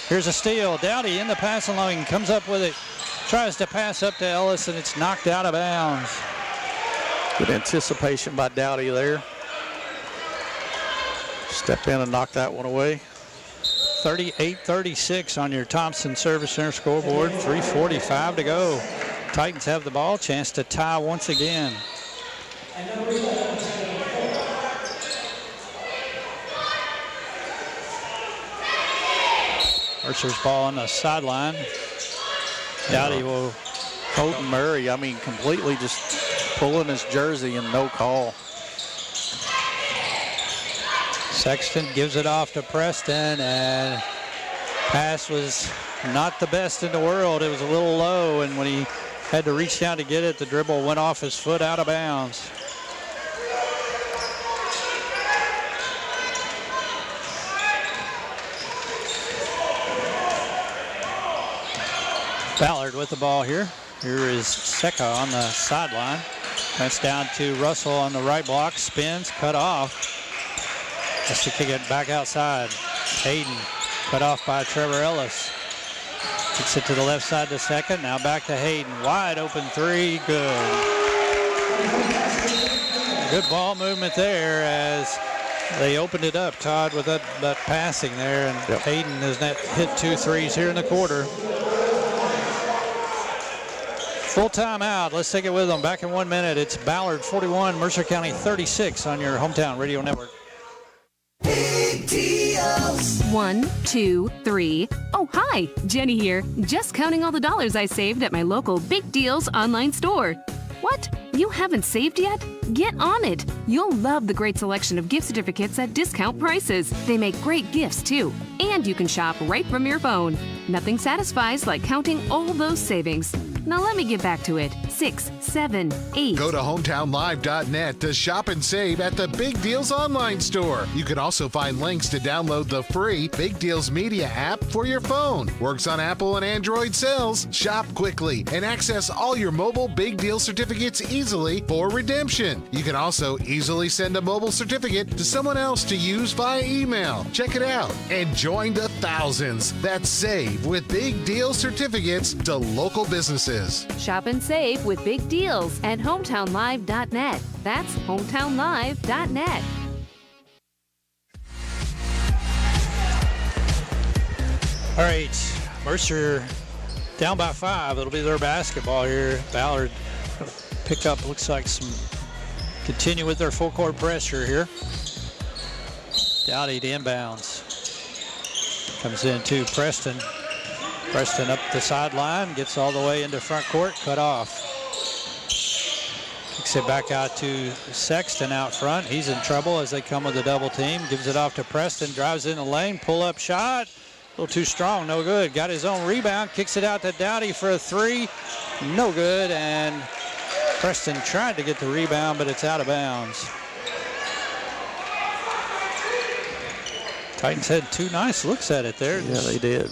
Here's a steal. Dowdy in the passing lane, comes up with it, tries to pass up to Ellis, and it's knocked out of bounds. Good anticipation by Dowdy there. Stepped in and knocked that one away. 38-36 on your Thompson Service Center scoreboard. 3:45 to go. Titans have the ball, chance to tie once again. Mercer's ball on the sideline. Dowdy will. Colton Murray, completely just pulling his jersey and no call. Sexton gives it off to Preston, and pass was not the best in the world. It was a little low, and when he had to reach down to get it, the dribble went off his foot out of bounds. Ballard with the ball here. Here is Seca on the sideline. That's down to Russell on the right block. Spins, cut off. Has to kick it back outside. Hayden cut off by Trevor Ellis. Kicks it to the left side to second. Now back to Hayden. Wide open three. Good. Good ball movement there as they opened it up, Todd, with that passing there. And Hayden has hit 2 threes here in the quarter. Full timeout. Let's take it with them. Back in 1 minute. It's Ballard 41, Mercer County 36 on your hometown radio network. Big deals. 1, 2, 3. Oh, hi, Jenny here. Just counting all the dollars I saved at my local Big Deals online store. What? You haven't saved yet? Get on it. You'll love the great selection of gift certificates at discount prices. They make great gifts, too. And you can shop right from your phone. Nothing satisfies like counting all those savings. Now let me get back to it. 6, 7, 8. Go to hometownlive.net to shop and save at the Big Deals online store. You can also find links to download the free Big Deals Media app for your phone. Works on Apple and Android cells. Shop quickly and access all your mobile Big Deal certificates easily for redemption. You can also easily send a mobile certificate to someone else to use via email. Check it out and join the thousands that save with Big Deal certificates to local businesses. Shop and save with Big Deals at hometownlive.net. That's hometownlive.net. All right, Mercer down by 5. It'll be their basketball here. Ballard pick up, looks like continue with their full court pressure here. Dowdy to inbounds. Comes into Preston. Preston up the sideline, gets all the way into front court, cut off. Kicks it back out to Sexton out front. He's in trouble as they come with a double team. Gives it off to Preston, drives in the lane, pull-up shot. A little too strong, no good. Got his own rebound, kicks it out to Dowdy for a 3. No good, and Preston tried to get the rebound, but it's out of bounds. Titans had 2 nice looks at it there. Yeah, they did.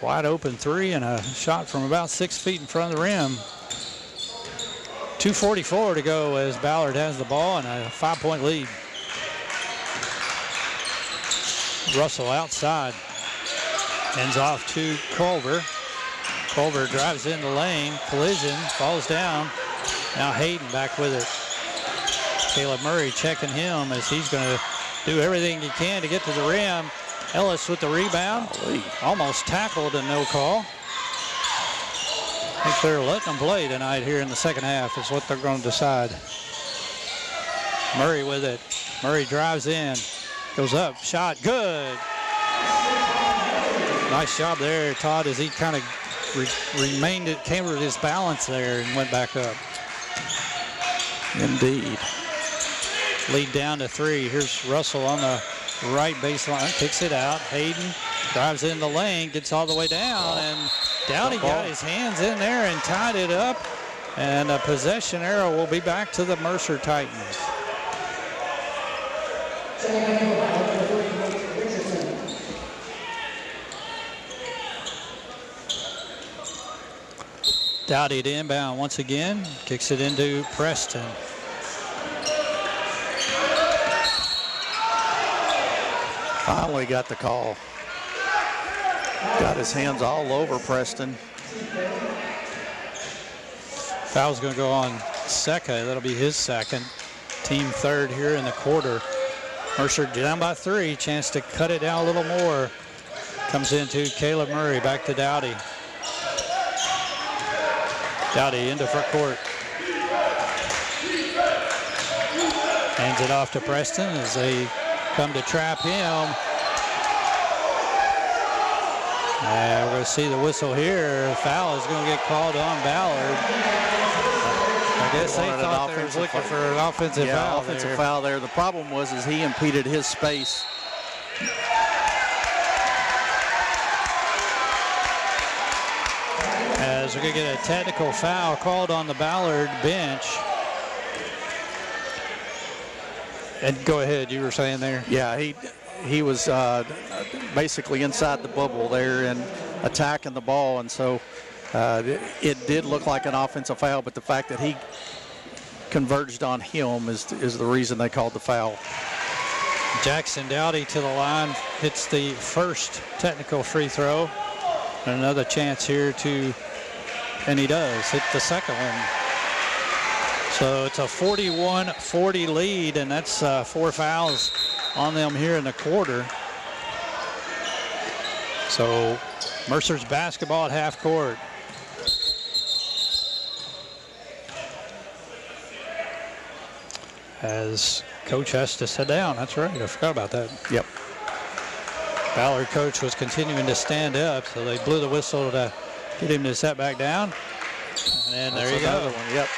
Wide open 3 and a shot from about 6 feet in front of the rim. 2:44 to go as Ballard has the ball and a 5-point lead. Russell outside. Ends off to Culver. Culver drives in the lane. Collision. Falls down. Now Hayden back with it. Caleb Murray checking him as he's going to do everything he can to get to the rim. Ellis with the rebound. Almost tackled and no call. I think they're letting them play tonight here in the second half is what they're going to decide. Murray with it. Murray drives in. Goes up. Shot. Good. Nice job there, Todd, as he kind of came with his balance there and went back up. Indeed. Lead down to 3. Here's Russell on the right baseline, kicks it out. Hayden drives in the lane, gets all the way down, and Dowdy got his hands in there and tied it up. And a possession arrow will be back to the Mercer Titans. Dowdy to inbound once again, kicks it into Preston. Finally got the call. Got his hands all over Preston. Foul's going to go on Secca. That'll be his second. Team third here in the quarter. Mercer down by 3. Chance to cut it down a little more. Comes into Caleb Murray. Back to Dowdy. Dowdy into front court. Hands it off to Preston as they come to trap him. And we're going to see the whistle here. Foul is going to get called on Ballard. I guess they thought they were looking for an offensive foul. Offensive foul there. The problem was he impeded his space. As we're going to get a technical foul called on the Ballard bench. And go ahead, you were saying there. Yeah, he was basically inside the bubble there and attacking the ball, and so it did look like an offensive foul, but the fact that he converged on him is the reason they called the foul. Jackson Dowdy to the line, hits the first technical free throw. And another chance here and he does hit the second one. So it's a 41-40 lead, and that's 4 fouls on them here in the quarter. So Mercer's basketball at half court. As coach has to sit down. That's right, I forgot about that. Yep. Ballard coach was continuing to stand up, so they blew the whistle to get him to set back down. And there you go. Yep.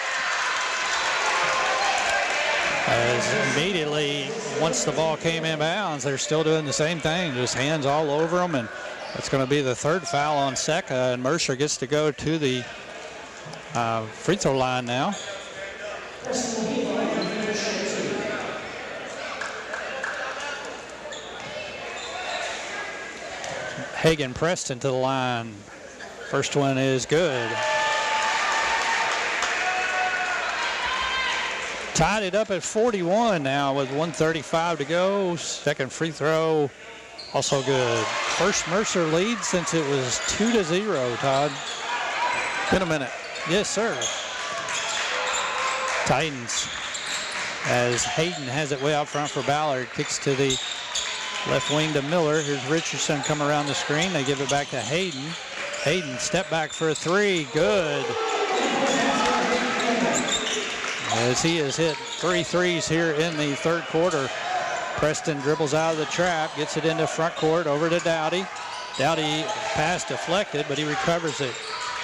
As immediately, once the ball came in bounds, they're still doing the same thing, just hands all over them, and it's going to be the third foul on Secca, and Mercer gets to go to the free throw line now. Hagan Preston to the line. First one is good. Tied it up at 41 now with 1:35 to go. Second free throw, also good. First Mercer lead since it was 2-0, Todd. In a minute. Yes, sir. Titans, as Hayden has it way out front for Ballard, kicks to the left wing to Miller. Here's Richardson come around the screen. They give it back to Hayden. Hayden step back for a three. Good. As he has hit 3 threes here in the third quarter. Preston dribbles out of the trap, gets it into front court, over to Dowdy. Dowdy pass deflected, but he recovers it.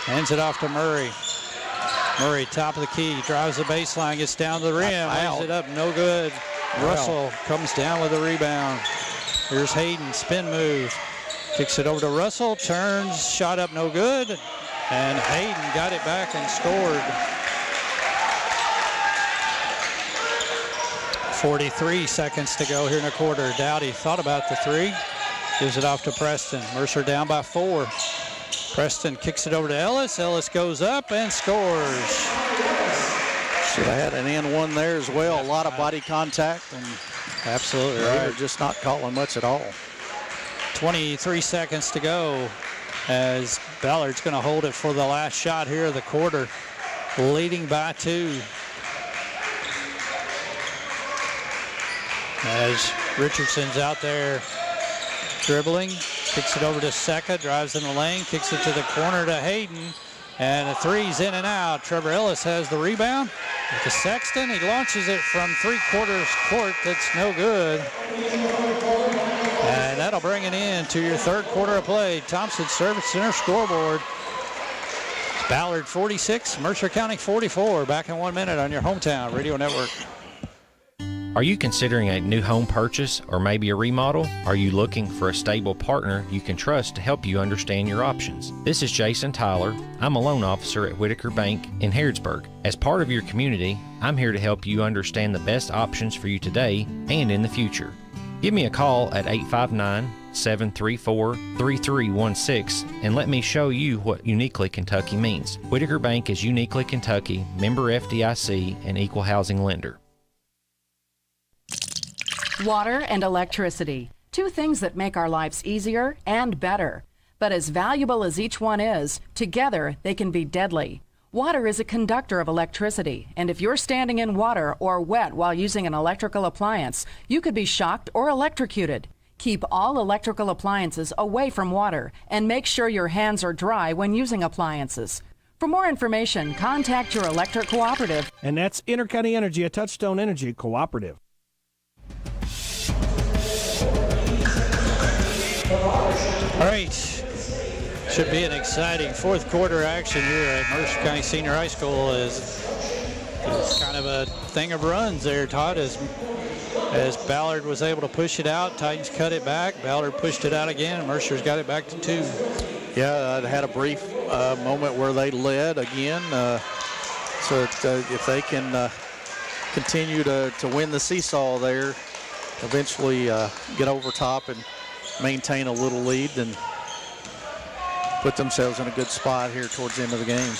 Hands it off to Murray. Murray, top of the key, drives the baseline, gets down to the rim, lays it up, no good. Russell comes down with a rebound. Here's Hayden, spin move. Kicks it over to Russell, turns, shot up, no good. And Hayden got it back and scored. 43 seconds to go here in the quarter. Dowdy thought about the three, gives it off to Preston. Mercer down by 4. Preston kicks it over to Ellis. Ellis goes up and scores. Should have had an and one there as well. A lot of body contact, and absolutely right. They're just not calling much at all. 23 seconds to go as Ballard's going to hold it for the last shot here of the quarter, leading by 2. As Richardson's out there dribbling, kicks it over to Secca, drives in the lane, kicks it to the corner to Hayden, and the three's in and out. Trevor Ellis has the rebound. To Sexton, he launches it from 3/4 court. That's no good. And that'll bring it in to your third quarter of play. Thompson Service Center scoreboard. It's Ballard 46, Mercer County 44. Back in 1 minute on your hometown radio network. Are you considering a new home purchase or maybe a remodel? Are you looking for a stable partner you can trust to help you understand your options? This is Jason Tyler. I'm a loan officer at Whitaker Bank in Harrodsburg. As part of your community, I'm here to help you understand the best options for you today and in the future. Give me a call at 859-734-3316 and let me show you what Uniquely Kentucky means. Whitaker Bank is Uniquely Kentucky, member FDIC, and equal housing lender. Water and electricity, 2 things that make our lives easier and better. But as valuable as each one is, together they can be deadly. Water is a conductor of electricity, and if you're standing in water or wet while using an electrical appliance, you could be shocked or electrocuted. Keep all electrical appliances away from water and make sure your hands are dry when using appliances. For more information, contact your electric cooperative. And that's Intercounty Energy, a Touchstone Energy cooperative. All right, should be an exciting fourth quarter action here at Mercer County Senior High School. It's kind of a thing of runs there, Todd, as Ballard was able to push it out. Titans cut it back. Ballard pushed it out again, and Mercer's got it back to 2. Yeah, I had a brief moment where they led again. So if they can continue to win the seesaw there, eventually get over top and maintain a little lead, then put themselves in a good spot here towards the end of the game.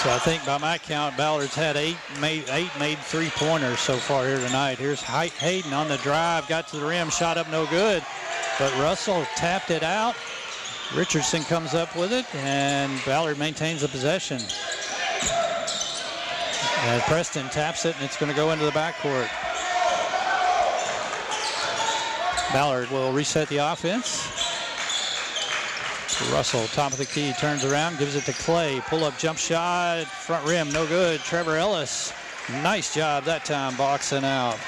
So I think by my count, Ballard's had 8 made 3-pointers so far here tonight. Here's Hayden on the drive, got to the rim, shot up no good, but Russell tapped it out. Richardson comes up with it, and Ballard maintains the possession. And Preston taps it, and it's going to go into the backcourt. Ballard will reset the offense. Russell, top of the key, turns around, gives it to Clay. Pull-up jump shot, front rim, no good. Trevor Ellis, nice job that time, boxing out.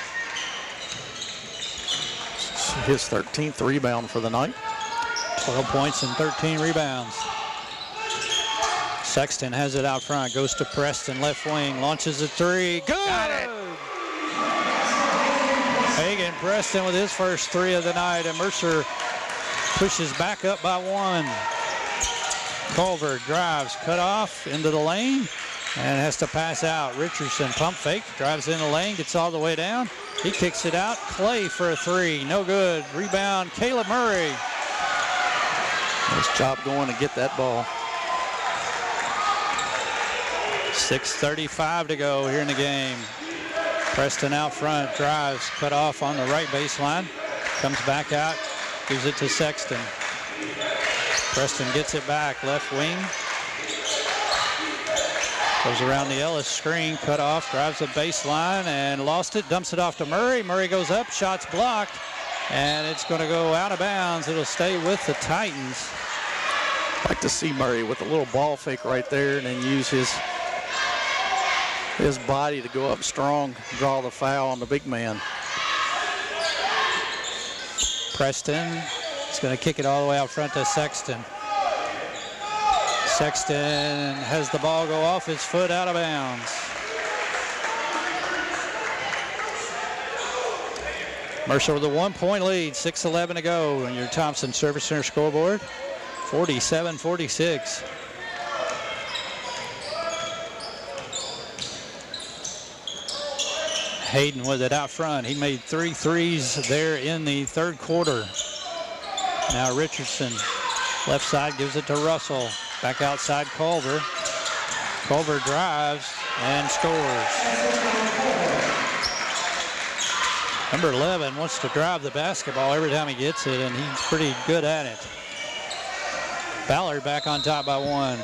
His 13th rebound for the night. 12 points and 13 rebounds. Sexton has it out front, goes to Preston, left wing, launches a 3. Good! Got it! Hagan Preston with his first 3 of the night, and Mercer pushes back up by 1. Culver drives, cut off into the lane, and has to pass out. Richardson pump fake, drives in the lane, gets all the way down. He kicks it out. Clay for a three, no good. Rebound, Caleb Murray. Nice job going to get that ball. 6:35 to go here in the game. Preston out front, drives, cut off on the right baseline. Comes back out, gives it to Sexton. Preston gets it back, left wing. Goes around the Ellis screen, cut off, drives the baseline and lost it, dumps it off to Murray. Murray goes up, shots blocked, and it's going to go out of bounds. It'll stay with the Titans. I'd like to see Murray with a little ball fake right there and then use his body to go up strong, draw the foul on the big man. Preston is going to kick it all the way out front to Sexton. Sexton has the ball go off his foot out of bounds. Mercer with a 1-point lead, 6:11 to go on your Thompson Service Center scoreboard, 47-46. Hayden with it out front. He made 3 threes there in the third quarter. Now Richardson, left side, gives it to Russell. Back outside Culver. Culver drives and scores. Number 11 wants to drive the basketball every time he gets it, and he's pretty good at it. Ballard back on top by 1.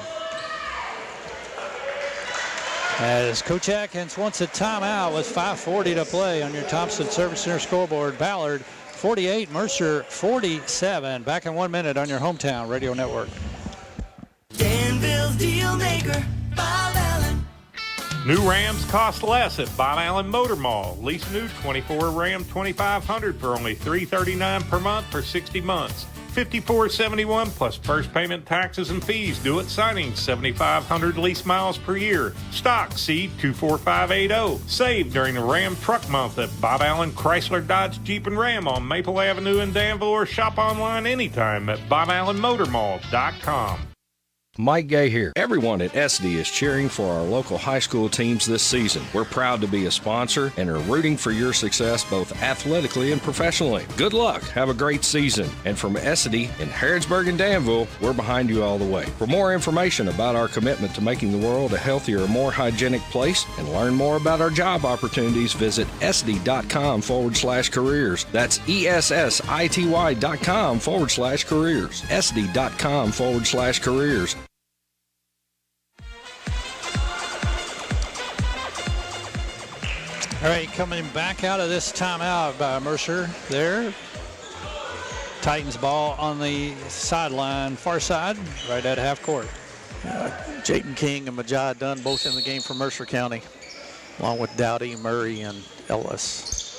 As Coach Atkins wants a timeout with 5:40 to play on your Thompson Service Center scoreboard. Ballard 48, Mercer 47. Back in 1 minute on your hometown radio network. Danville's deal maker, Bob Allen. New Rams cost less at Bob Allen Motor Mall. Lease new 24 Ram 2500 for only $339 per month for 60 months. $54.71 plus first payment, taxes, and fees. Due at signing, 7,500 lease miles per year. Stock C24580. Save during the Ram Truck Month at Bob Allen Chrysler Dodge Jeep and Ram on Maple Avenue in Danville, or shop online anytime at BobAllenMotorMall.com. Mike Gay here. Everyone at SD is cheering for our local high school teams this season. We're proud to be a sponsor and are rooting for your success both athletically and professionally. Good luck. Have a great season. And from SD in Harrodsburg and Danville, we're behind you all the way. For more information about our commitment to making the world a healthier, more hygienic place and learn more about our job opportunities, visit sd.com/careers. That's ESSITY.com/careers. sd.com/careers. All right, coming back out of this timeout by Mercer there. Titans ball on the sideline, far side, right at half court. Jayden King and Majah Dunn both in the game for Mercer County, along with Dowdy, Murray, and Ellis.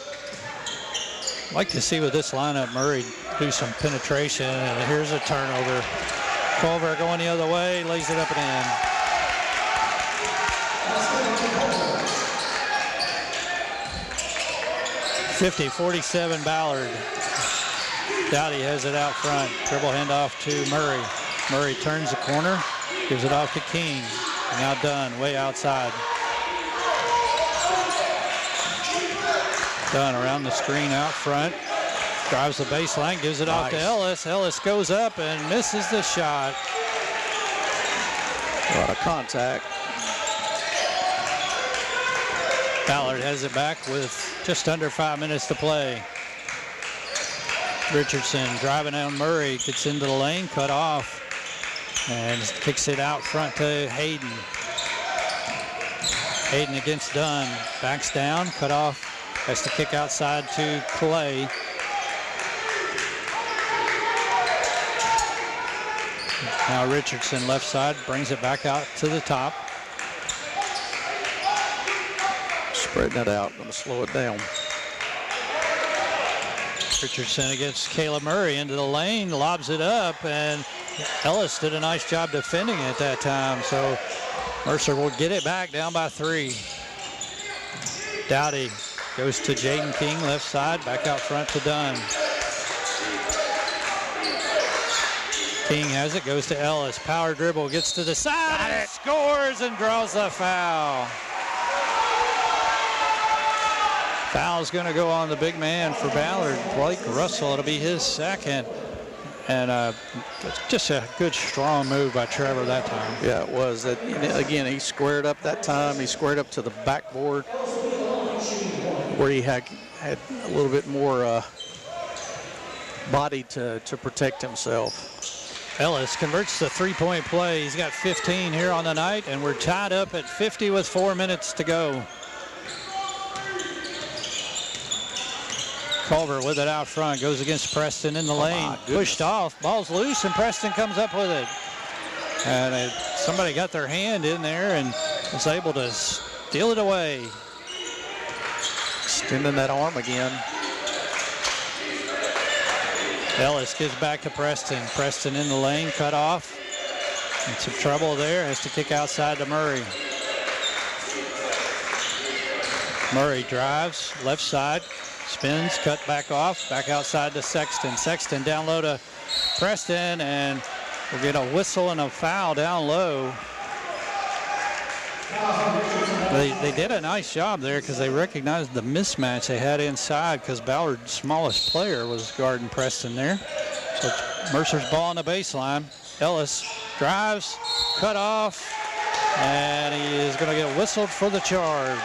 I'd like to see with this lineup, Murray do some penetration, and here's a turnover. Culver going the other way, lays it up and in. 50-47 Ballard. Dowdy has it out front. Dribble handoff to Murray. Murray turns the corner, gives it off to King. Now Dunn way outside. Dunn around the screen out front. Drives the baseline, gives it off to Ellis. Ellis goes up and misses the shot. A lot of contact. Ballard has it back with just under 5 minutes to play. Richardson driving on Murray, gets into the lane, cut off, and kicks it out front to Hayden. Hayden against Dunn, backs down, cut off, has to kick outside to Clay. Now Richardson left side, brings it back out to the top. Spreading it out, going to slow it down. Richardson against Caleb Murray into the lane, lobs it up, and Ellis did a nice job defending it that time. So Mercer will get it back down by 3. Dowdy goes to Jayden King, left side, back out front to Dunn. King has it, goes to Ellis. Power dribble, gets to the side, and scores and draws the foul. Foul's going to go on the big man for Ballard, Blake Russell. It'll be his second. And just a good, strong move by Trevor that time. Yeah, it was. Again, he squared up that time. He squared up to the backboard where he had a little bit more body to protect himself. Ellis converts the three-point play. He's got 15 here on the night, and we're tied up at 50 with 4 minutes to go. Culver with it out front, goes against Preston in the lane, pushed off, ball's loose, and Preston comes up with it. And somebody got their hand in there and was able to steal it away. Extending that arm again. Ellis gives back to Preston. Preston in the lane, cut off. And some trouble there, has to kick outside to Murray. Murray drives, left side. Spins, cut back off, back outside to Sexton. Sexton down low to Preston, and we'll get a whistle and a foul down low. They did a nice job there because they recognized the mismatch they had inside because Ballard's smallest player was guarding Preston there. So Mercer's ball on the baseline. Ellis drives, cut off, and he is going to get whistled for the charge.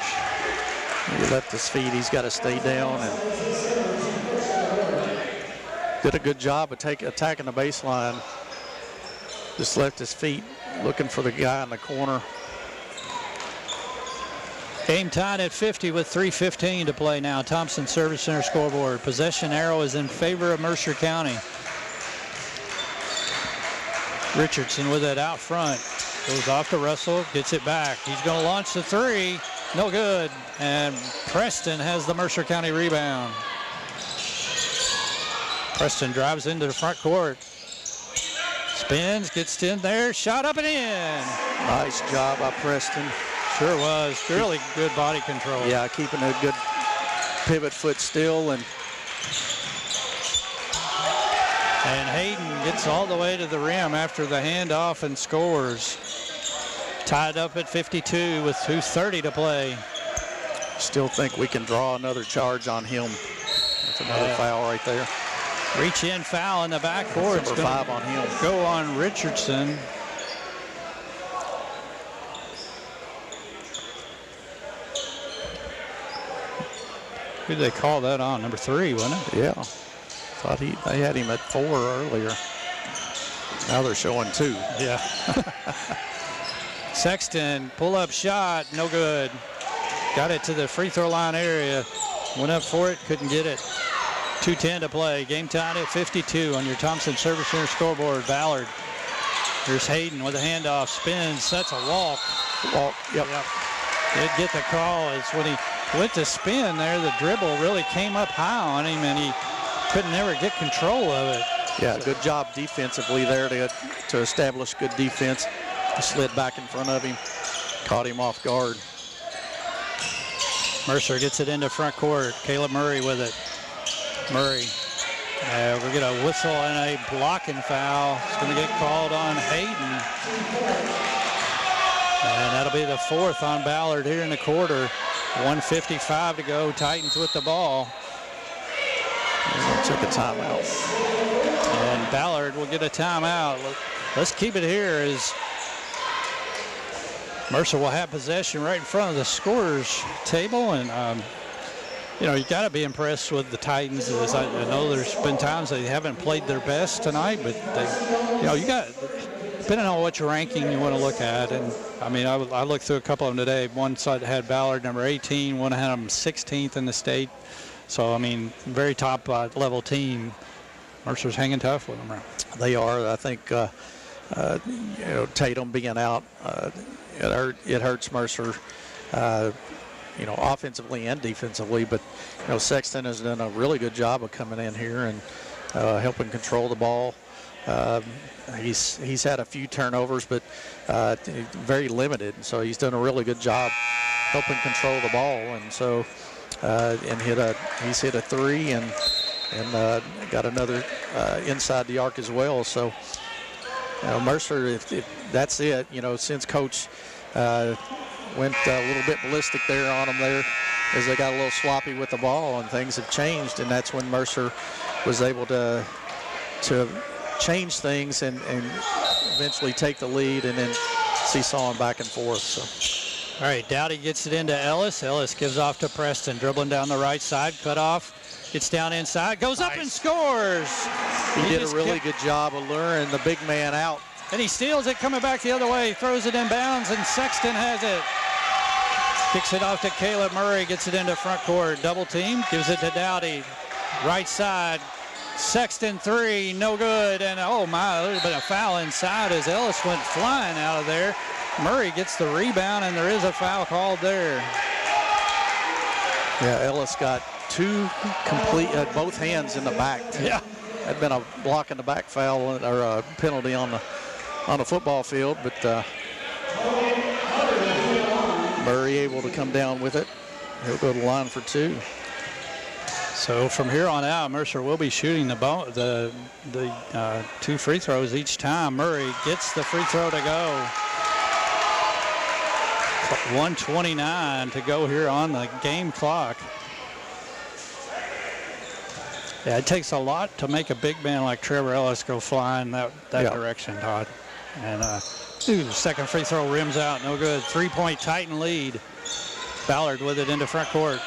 He left his feet. He's got to stay down and did a good job of attacking the baseline. Just left his feet looking for the guy in the corner. Game tied at 50 with 3:15 to play now. Thompson Service Center scoreboard. Possession arrow is in favor of Mercer County. Richardson with it out front. Goes off to Russell, gets it back. He's going to launch the three. No good. And Preston has the Mercer County rebound. Preston drives into the front court. Spins, gets in there, shot up and in. Nice job by Preston. Sure was. Really good body control. Yeah, keeping a good pivot foot still. And Hayden gets all the way to the rim after the handoff and scores. Tied up at 52 with 2:30 to play. Still think we can draw another charge on him. That's another foul right there. Reach in foul in the backcourt. Number 5 on him. Go on Richardson. Who did they call that on? Number 3, wasn't it? Yeah. Thought they had him at 4 earlier. Now they're showing 2. Yeah. Sexton, pull-up shot, no good. Got it to the free throw line area. Went up for it, couldn't get it. 2:10 to play. Game tied at 52 on your Thompson Service Center scoreboard. Ballard. Here's Hayden with a handoff. Spins, that's a walk. Yep. Did get the call. It's when he went to spin there, the dribble really came up high on him, and he couldn't ever get control of it. Yeah, good job defensively there to establish good defense. Slid back in front of him, caught him off guard. Mercer gets it into front court. Caleb Murray with it. Murray. We'll get a whistle and a blocking foul. It's going to get called on Hayden. And that'll be the 4th on Ballard here in the quarter. 1:55 to go. Titans with the ball. Took a timeout. And Ballard will get a timeout. Let's keep it here as Mercer will have possession right in front of the scorer's table. And, you got to be impressed with the Titans. As I know there's been times they haven't played their best tonight, but you got, depending on what your ranking you want to look at. And, I looked through a couple of them today. One side had Ballard number 18, one had them 16th in the state. So, very top level team. Mercer's hanging tough with them. They are. I think, Tatum being out, it hurts Mercer, offensively and defensively. But, Sexton has done a really good job of coming in here and helping control the ball. He's had a few turnovers, but very limited. So he's done a really good job helping control the ball. And so, he's hit a 3 and got another inside the arc as well. So Mercer, if that's it, since Coach went a little bit ballistic there on them there as they got a little sloppy with the ball and things have changed, and that's when Mercer was able to change things and eventually take the lead and then seesawing back and forth. So. All right, Dowdy gets it into Ellis. Ellis gives off to Preston, dribbling down the right side, cut off, gets down inside, goes up and scores. He did a really good job of luring the big man out. And he steals it, coming back the other way, throws it in bounds, and Sexton has it. Kicks it off to Caleb Murray, gets it into front court. Double team, gives it to Dowdy. Right side, Sexton three, no good. And oh my, there's been a foul inside as Ellis went flying out of there. Murray gets the rebound, and there is a foul called there. Yeah, Ellis got two complete, both hands in the back. Yeah. Had been a block in the back foul or a penalty on the football field, but Murray able to come down with it. He'll go to the line for two. So from here on out, Mercer will be shooting the two free throws each time. Murray gets the free throw to go. 1:29 to go here on the game clock. Yeah, it takes a lot to make a big man like Trevor Ellis go flying that direction, Todd. And second free throw rims out, no good. 3-point Titan lead. Ballard with it into front court.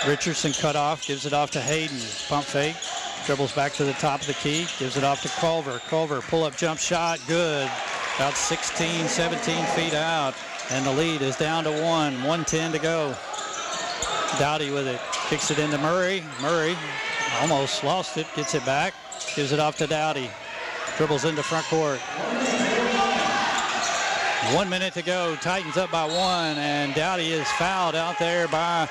Richardson cut off, gives it off to Hayden. Pump fake, dribbles back to the top of the key, gives it off to Culver. Culver, pull-up jump shot, good. About 16, 17 feet out. And the lead is down to 1:10 to go. Dowdy with it, kicks it into Murray. Murray almost lost it, gets it back, gives it off to Dowdy. Dribbles into front court. 1 minute to go, Titans up by one, and Dowdy is fouled out there by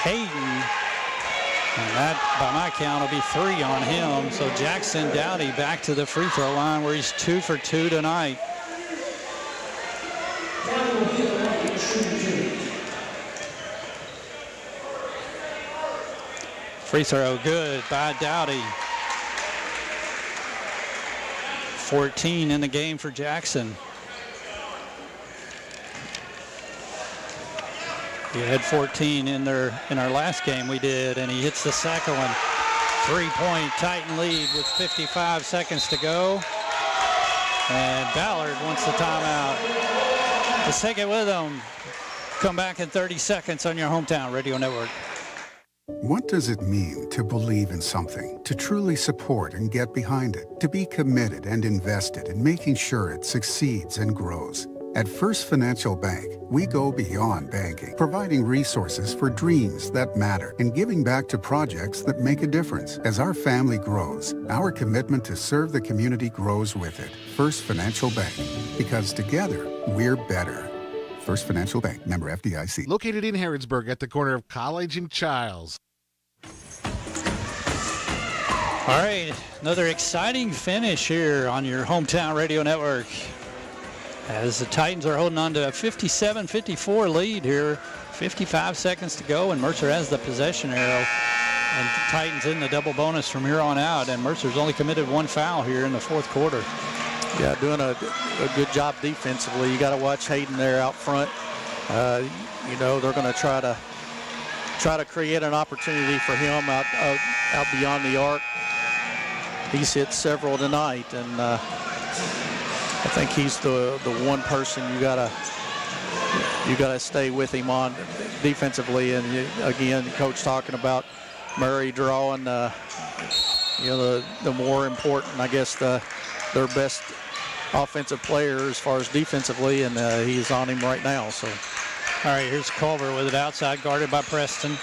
Hayden. And that, by my count, will be 3 on him. So Jackson Dowdy back to the free throw line where he's 2 for 2 tonight. Free throw good by Dowdy. 14 in the game for Jackson. He had 14 in our last game we did, and he hits the second one. 3-point Titan lead with 55 seconds to go. And Ballard wants the timeout. Let's take it with him. Come back in 30 seconds on your hometown radio network. What does it mean to believe in something, to truly support and get behind it, to be committed and invested in making sure it succeeds and grows? At First Financial Bank, we go beyond banking, providing resources for dreams that matter and giving back to projects that make a difference. As our family grows, our commitment to serve the community grows with it. First Financial Bank, because together, we're better. First Financial Bank, member FDIC. Located in Harrodsburg at the corner of College and Childs. All right, another exciting finish here on your hometown radio network. As the Titans are holding on to a 57-54 lead here. 55 seconds to go, and Mercer has the possession arrow. And the Titans in the double bonus from here on out, and Mercer's only committed one foul here in the fourth quarter. Yeah, doing a good job defensively. You got to watch Hayden there out front. They're going to try to create an opportunity for him out beyond the arc. He's hit several tonight, and I think he's the one person you gotta stay with him on defensively. And again, coach talking about Murray drawing the more important, I guess, their best offensive player as far as defensively, and he's on him right now. So, all right, here's Culver with it outside, guarded by Preston.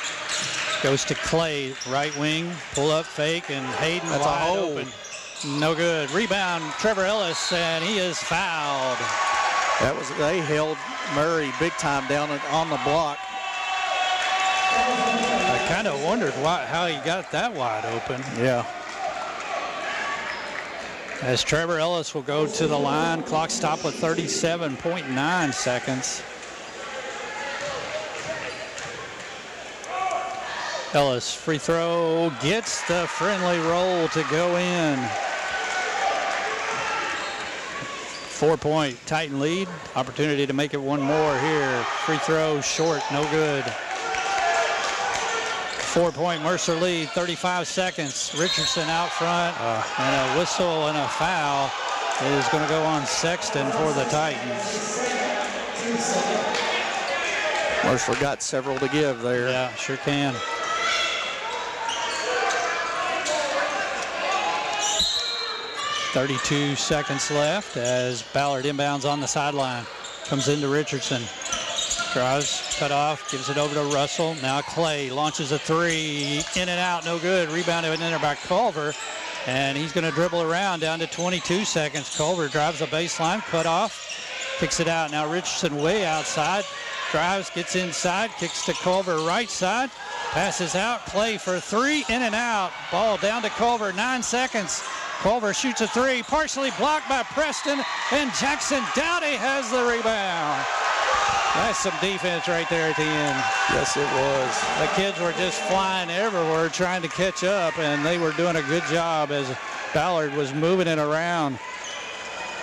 Goes to Clay, right wing, pull up fake, and Hayden wide open. No good. Rebound, Trevor Ellis, and he is fouled. They held Murray big time down on the block. I kind of wondered how he got that wide open. Yeah. As Trevor Ellis will go to the line, clock stop with 37.9 seconds. Ellis, free throw, gets the friendly roll to go in. 4-point Titan lead. Opportunity to make it one more here. Free throw short, no good. 4-point Mercer lead, 35 seconds. Richardson out front, and a whistle and a foul is going to go on Sexton for the Titans. Mercer got several to give there. Yeah, sure can. .32 seconds left as Ballard inbounds on the sideline. Comes into Richardson. Drives, cut off, gives it over to Russell. Now Clay launches a three. In and out, no good. Rebounded in there by Culver. And he's going to dribble around down to 22 seconds. Culver drives the baseline, cut off, kicks it out. Now Richardson way outside. Drives, gets inside, kicks to Culver right side. Passes out. Clay for three. In and out. Ball down to Culver. 9 seconds. Culver shoots a three, partially blocked by Preston, and Jackson Dowdy has the rebound. That's some defense right there at the end. Yes, it was. The kids were just flying everywhere trying to catch up, and they were doing a good job as Ballard was moving it around.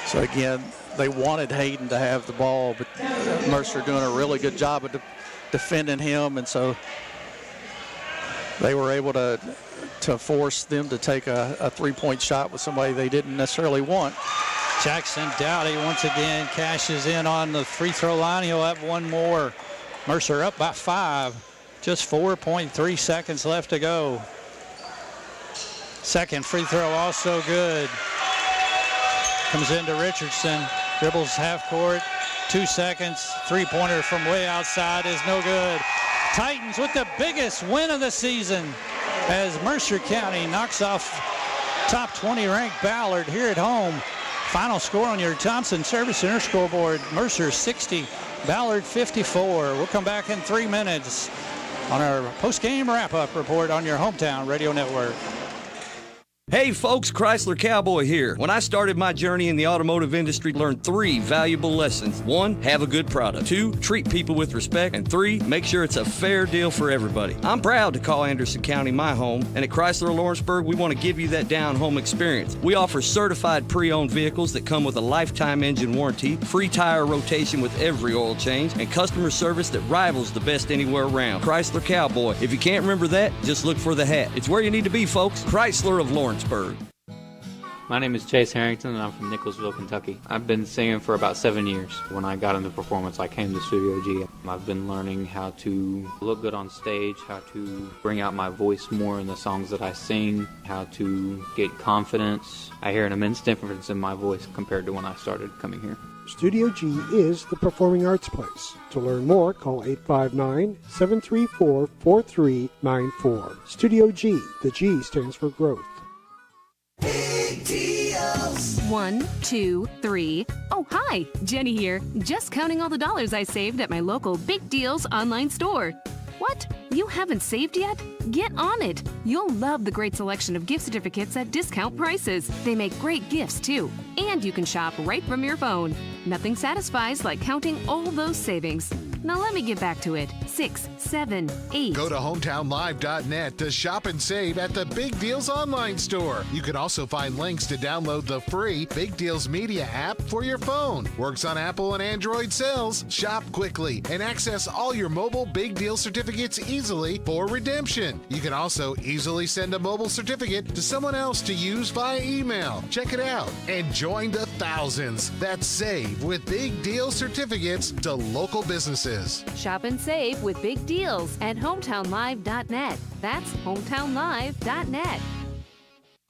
So again, they wanted Hayden to have the ball, but Mercer doing a really good job of defending him, and so they were able to force them to take a three-point shot with somebody they didn't necessarily want. Jackson Dowdy once again cashes in on the free throw line. He'll have one more. Mercer up by 5. Just 4.3 seconds left to go. Second free throw also good. Comes into Richardson. Dribbles half court. 2 seconds. Three-pointer from way outside is no good. Titans with the biggest win of the season as Mercer County knocks off top 20 ranked Ballard here at home. Final score on your Thompson Service Center scoreboard: Mercer 60, Ballard 54. We'll come back in 3 minutes on our post-game wrap-up report on your hometown radio network. Hey folks, Chrysler Cowboy here. When I started my journey in the automotive industry, I learned 3 valuable lessons. 1, have a good product. 2, treat people with respect. And 3, make sure it's a fair deal for everybody. I'm proud to call Anderson County my home, and at Chrysler Lawrenceburg, we want to give you that down-home experience. We offer certified pre-owned vehicles that come with a lifetime engine warranty, free tire rotation with every oil change, and customer service that rivals the best anywhere around. Chrysler Cowboy. If you can't remember that, just look for the hat. It's where you need to be, folks. Chrysler of Lawrenceburg. My name is Chase Harrington, and I'm from Nicholsville, Kentucky. I've been singing for about 7 years. When I got into performance, I came to Studio G. I've been learning how to look good on stage, how to bring out my voice more in the songs that I sing, how to get confidence. I hear an immense difference in my voice compared to when I started coming here. Studio G is the performing arts place. To learn more, call 859-734-4394. Studio G, the G stands for growth. Big deals. 1, 2, 3. Oh, hi, Jenny here. Just counting all the dollars I saved at my local Big Deals online store. What? You haven't saved yet? Get on it. You'll love the great selection of gift certificates at discount prices. They make great gifts, too. And you can shop right from your phone. Nothing satisfies like counting all those savings. Now let me get back to it. 6, 7, 8. Go to hometownlive.net to shop and save at the Big Deals online store. You can also find links to download the free Big Deals Media app for your phone. Works on Apple and Android cells. Shop quickly and access all your mobile Big Deal certificates easily for redemption. You can also easily send a mobile certificate to someone else to use via email. Check it out and join the thousands that save with Big Deal certificates to local businesses. Shop and save with Big Deals at hometownlive.net. That's hometownlive.net.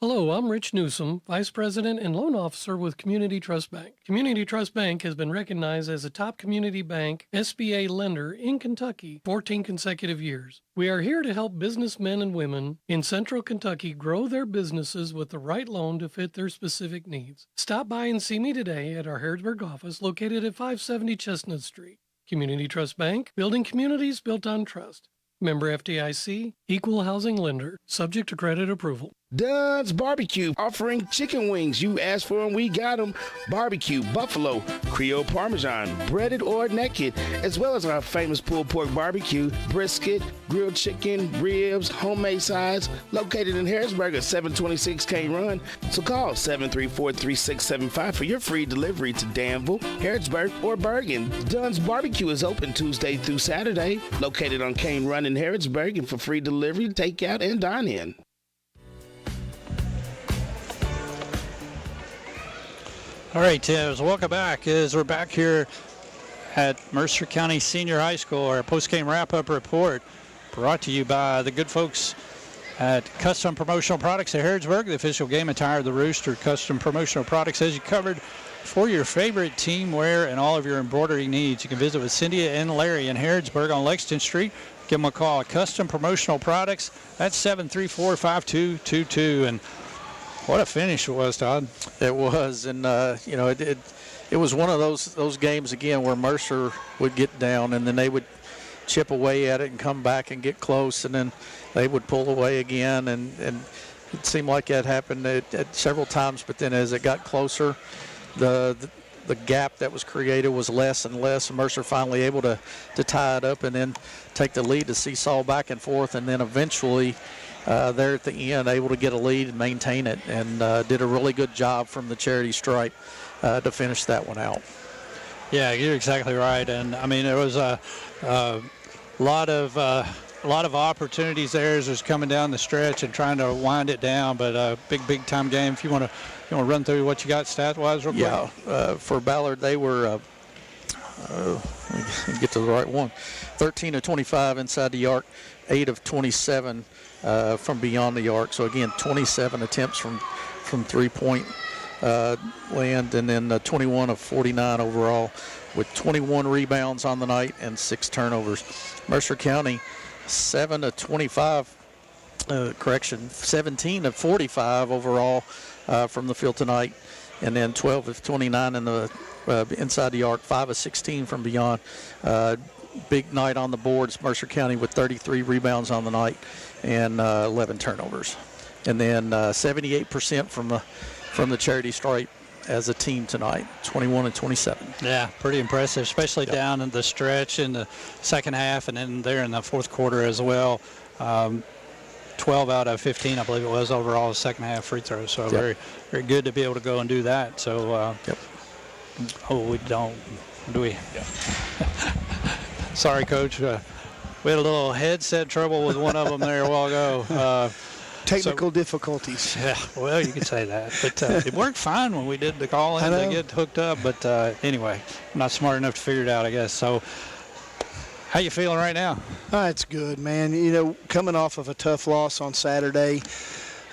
Hello, I'm Rich Newsom, Vice President and Loan Officer with Community Trust Bank. Community Trust Bank has been recognized as a top community bank SBA lender in Kentucky 14 consecutive years. We are here to help businessmen and women in Central Kentucky grow their businesses with the right loan to fit their specific needs. Stop by and see me today at our Harrodsburg office located at 570 Chestnut Street. Community Trust Bank, building communities built on trust. Member FDIC, equal housing lender, subject to credit approval. Dunn's Barbecue, offering chicken wings. You asked for them, we got them. Barbecue, buffalo, Creole Parmesan, breaded or naked, as well as our famous pulled pork barbecue, brisket, grilled chicken, ribs, homemade sides, located in Harrisburg at 726 K Run. So call 734-3675 for your free delivery to Danville, Harrisburg, or Bergen. Dunn's Barbecue is open Tuesday through Saturday, located on Kane Run in Harrisburg, and for free delivery, takeout, and dine-in. All right, Tims, welcome back. As we're back here at Mercer County Senior High School, our post-game wrap-up report brought to you by the good folks at Custom Promotional Products of Harrodsburg, the official game attire of the Rooster. Custom Promotional Products has you covered for your favorite team wear and all of your embroidery needs. You can visit with Cindy and Larry in Harrodsburg on Lexington Street. Give them a call. Custom Promotional Products, that's 734-5222. And what a finish it was, Todd. It was, and it was one of those games again where Mercer would get down and then they would chip away at it and come back and get close, and then they would pull away again, and it seemed like that happened at several times. But then as it got closer, the gap that was created was less and less, and Mercer finally able to tie it up and then take the lead to seesaw back and forth, and then eventually there at the end, able to get a lead and maintain it, and did a really good job from the charity stripe to finish that one out. Yeah, you're exactly right, and I mean there was a lot of opportunities there as it was coming down the stretch and trying to wind it down, but a big time game. If you want to run through what you got stat-wise real quick. Yeah, for Ballard they were get to the right one. 13 of 25 inside the arc, 8 of 27. From beyond the arc. So again, 27 attempts from 3-point land, and then 21 of 49 overall, with 21 rebounds on the night and 6 turnovers. Mercer County, 17 of 45 overall from the field tonight, and then 12 of 29 in the inside the arc, 5 of 16 from beyond. Big night on the boards. Mercer County with 33 rebounds on the night and 11 turnovers, and then 78% from the charity stripe as a team tonight, 21 and 27. Yeah, pretty impressive, especially down in the stretch in the second half, and then there in the fourth quarter as well. 12 out of 15, I believe it was, overall second half free throws. So very good to be able to go and do that. So we don't, do we? Yeah. Sorry, Coach. We had a little headset trouble with one of them there a while ago. Technical difficulties. Yeah, well, you could say that. But it worked fine when we did the call in to get hooked up. But anyway, I'm not smart enough to figure it out, I guess. So how you feeling right now? It's good, man. Coming off of a tough loss on Saturday,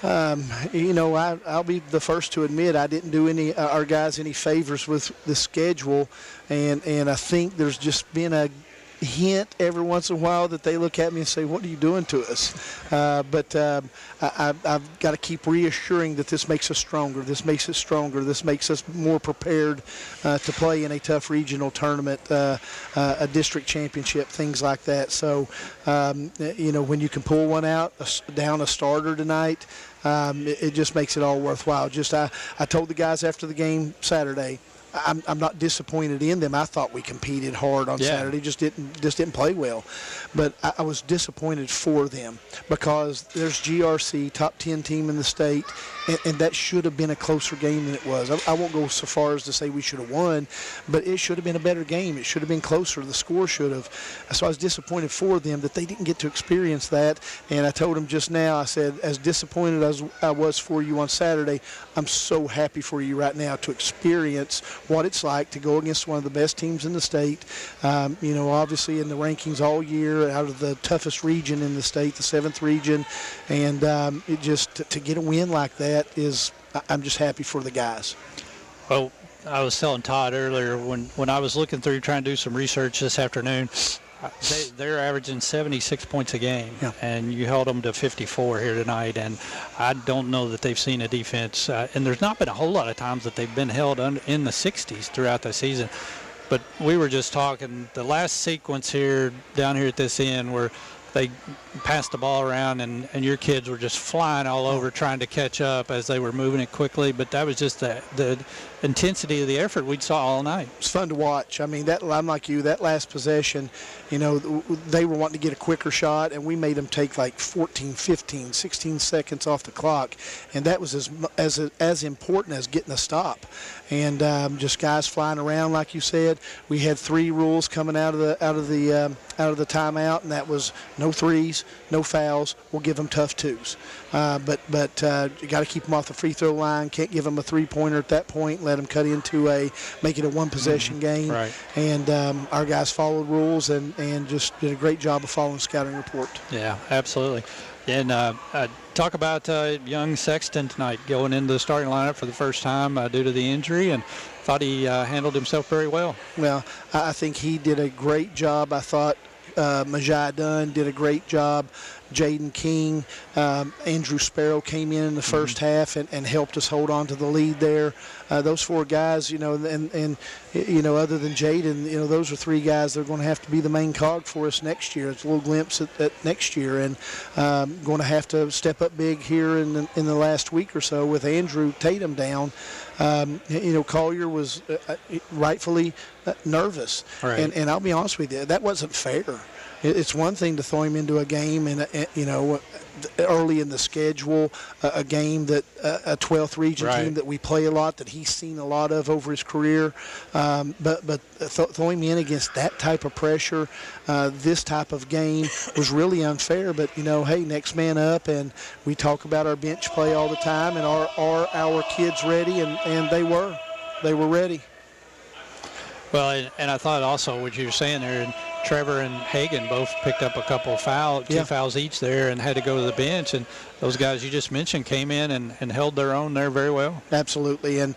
I'll be the first to admit I didn't do our guys any favors with the schedule. And I think there's just been a hint every once in a while that they look at me and say, what are you doing to us? But I've got to keep reassuring that this makes us stronger. This makes us stronger. This makes us more prepared to play in a tough regional tournament, a district championship, things like that. So, when you can pull one out, down a starter tonight, it just makes it all worthwhile. I told the guys after the game Saturday, I'm not disappointed in them. I thought we competed hard on Saturday, just didn't play well. But I was disappointed for them because there's GRC, top 10 team in the state, and that should have been a closer game than it was. I won't go so far as to say we should have won, but it should have been a better game. It should have been closer. The score should have. So I was disappointed for them that they didn't get to experience that. And I told them just now, I said, as disappointed as I was for you on Saturday, I'm so happy for you right now to experience what it's like to go against one of the best teams in the state. Obviously in the rankings all year, out of the toughest region in the state, the 7th region, and it just to get a win like that I'm just happy for the guys. Well, I was telling Todd earlier when I was looking through trying to do some research this afternoon, they're averaging 76 points a game, and you held them to 54 here tonight, and I don't know that they've seen a defense, and there's not been a whole lot of times that they've been held in the 60s throughout the season. But we were just talking, the last sequence here, down here at this end, where they passed the ball around, and your kids were just flying all over trying to catch up as they were moving it quickly. But that was just the intensity of the effort we saw all night. It's fun to watch. I mean, I'm like you, that last possession, you know, they were wanting to get a quicker shot, and we made them take like 14, 15, 16 seconds off the clock, and that was as important as getting a stop. And just guys flying around, like you said. We had 3 rules coming out of the timeout, and that was no threes, no fouls. We'll give them tough 2s, but you got to keep them off the free throw line. Can't give them a 3-pointer at that point. Let them cut into make it a 1-possession game. Right. And our guys followed rules and just did a great job of following scouting report. Yeah, absolutely. And talk about young Sexton tonight going into the starting lineup for the first time due to the injury, and thought he handled himself very well. Well, I think he did a great job. I thought Majai Dunn did a great job. Jaden King, Andrew Sparrow came in the first half and helped us hold on to the lead there. Those 4 guys, you know, and you know, other than Jaden, you know, those are 3 guys that are going to have to be the main cog for us next year. It's a little glimpse at next year, and going to have to step up big here in the last week or so with Andrew Tatum down. You know, Collier was rightfully nervous, right. And I'll be honest with you, that wasn't fair. It's one thing to throw him into a game and you know, early in the schedule, a game that a 12th region right. team that we play a lot, that he's seen a lot of over his career. But throwing him in against that type of pressure, this type of game was really unfair. But you know, hey, next man up, and we talk about our bench play all the time, and are our kids ready? And they were ready. Well, and I thought also what you were saying there, and Trevor and Hagan both picked up a couple of two fouls each there, and had to go to the bench. And those guys you just mentioned came in and held their own there very well. Absolutely, and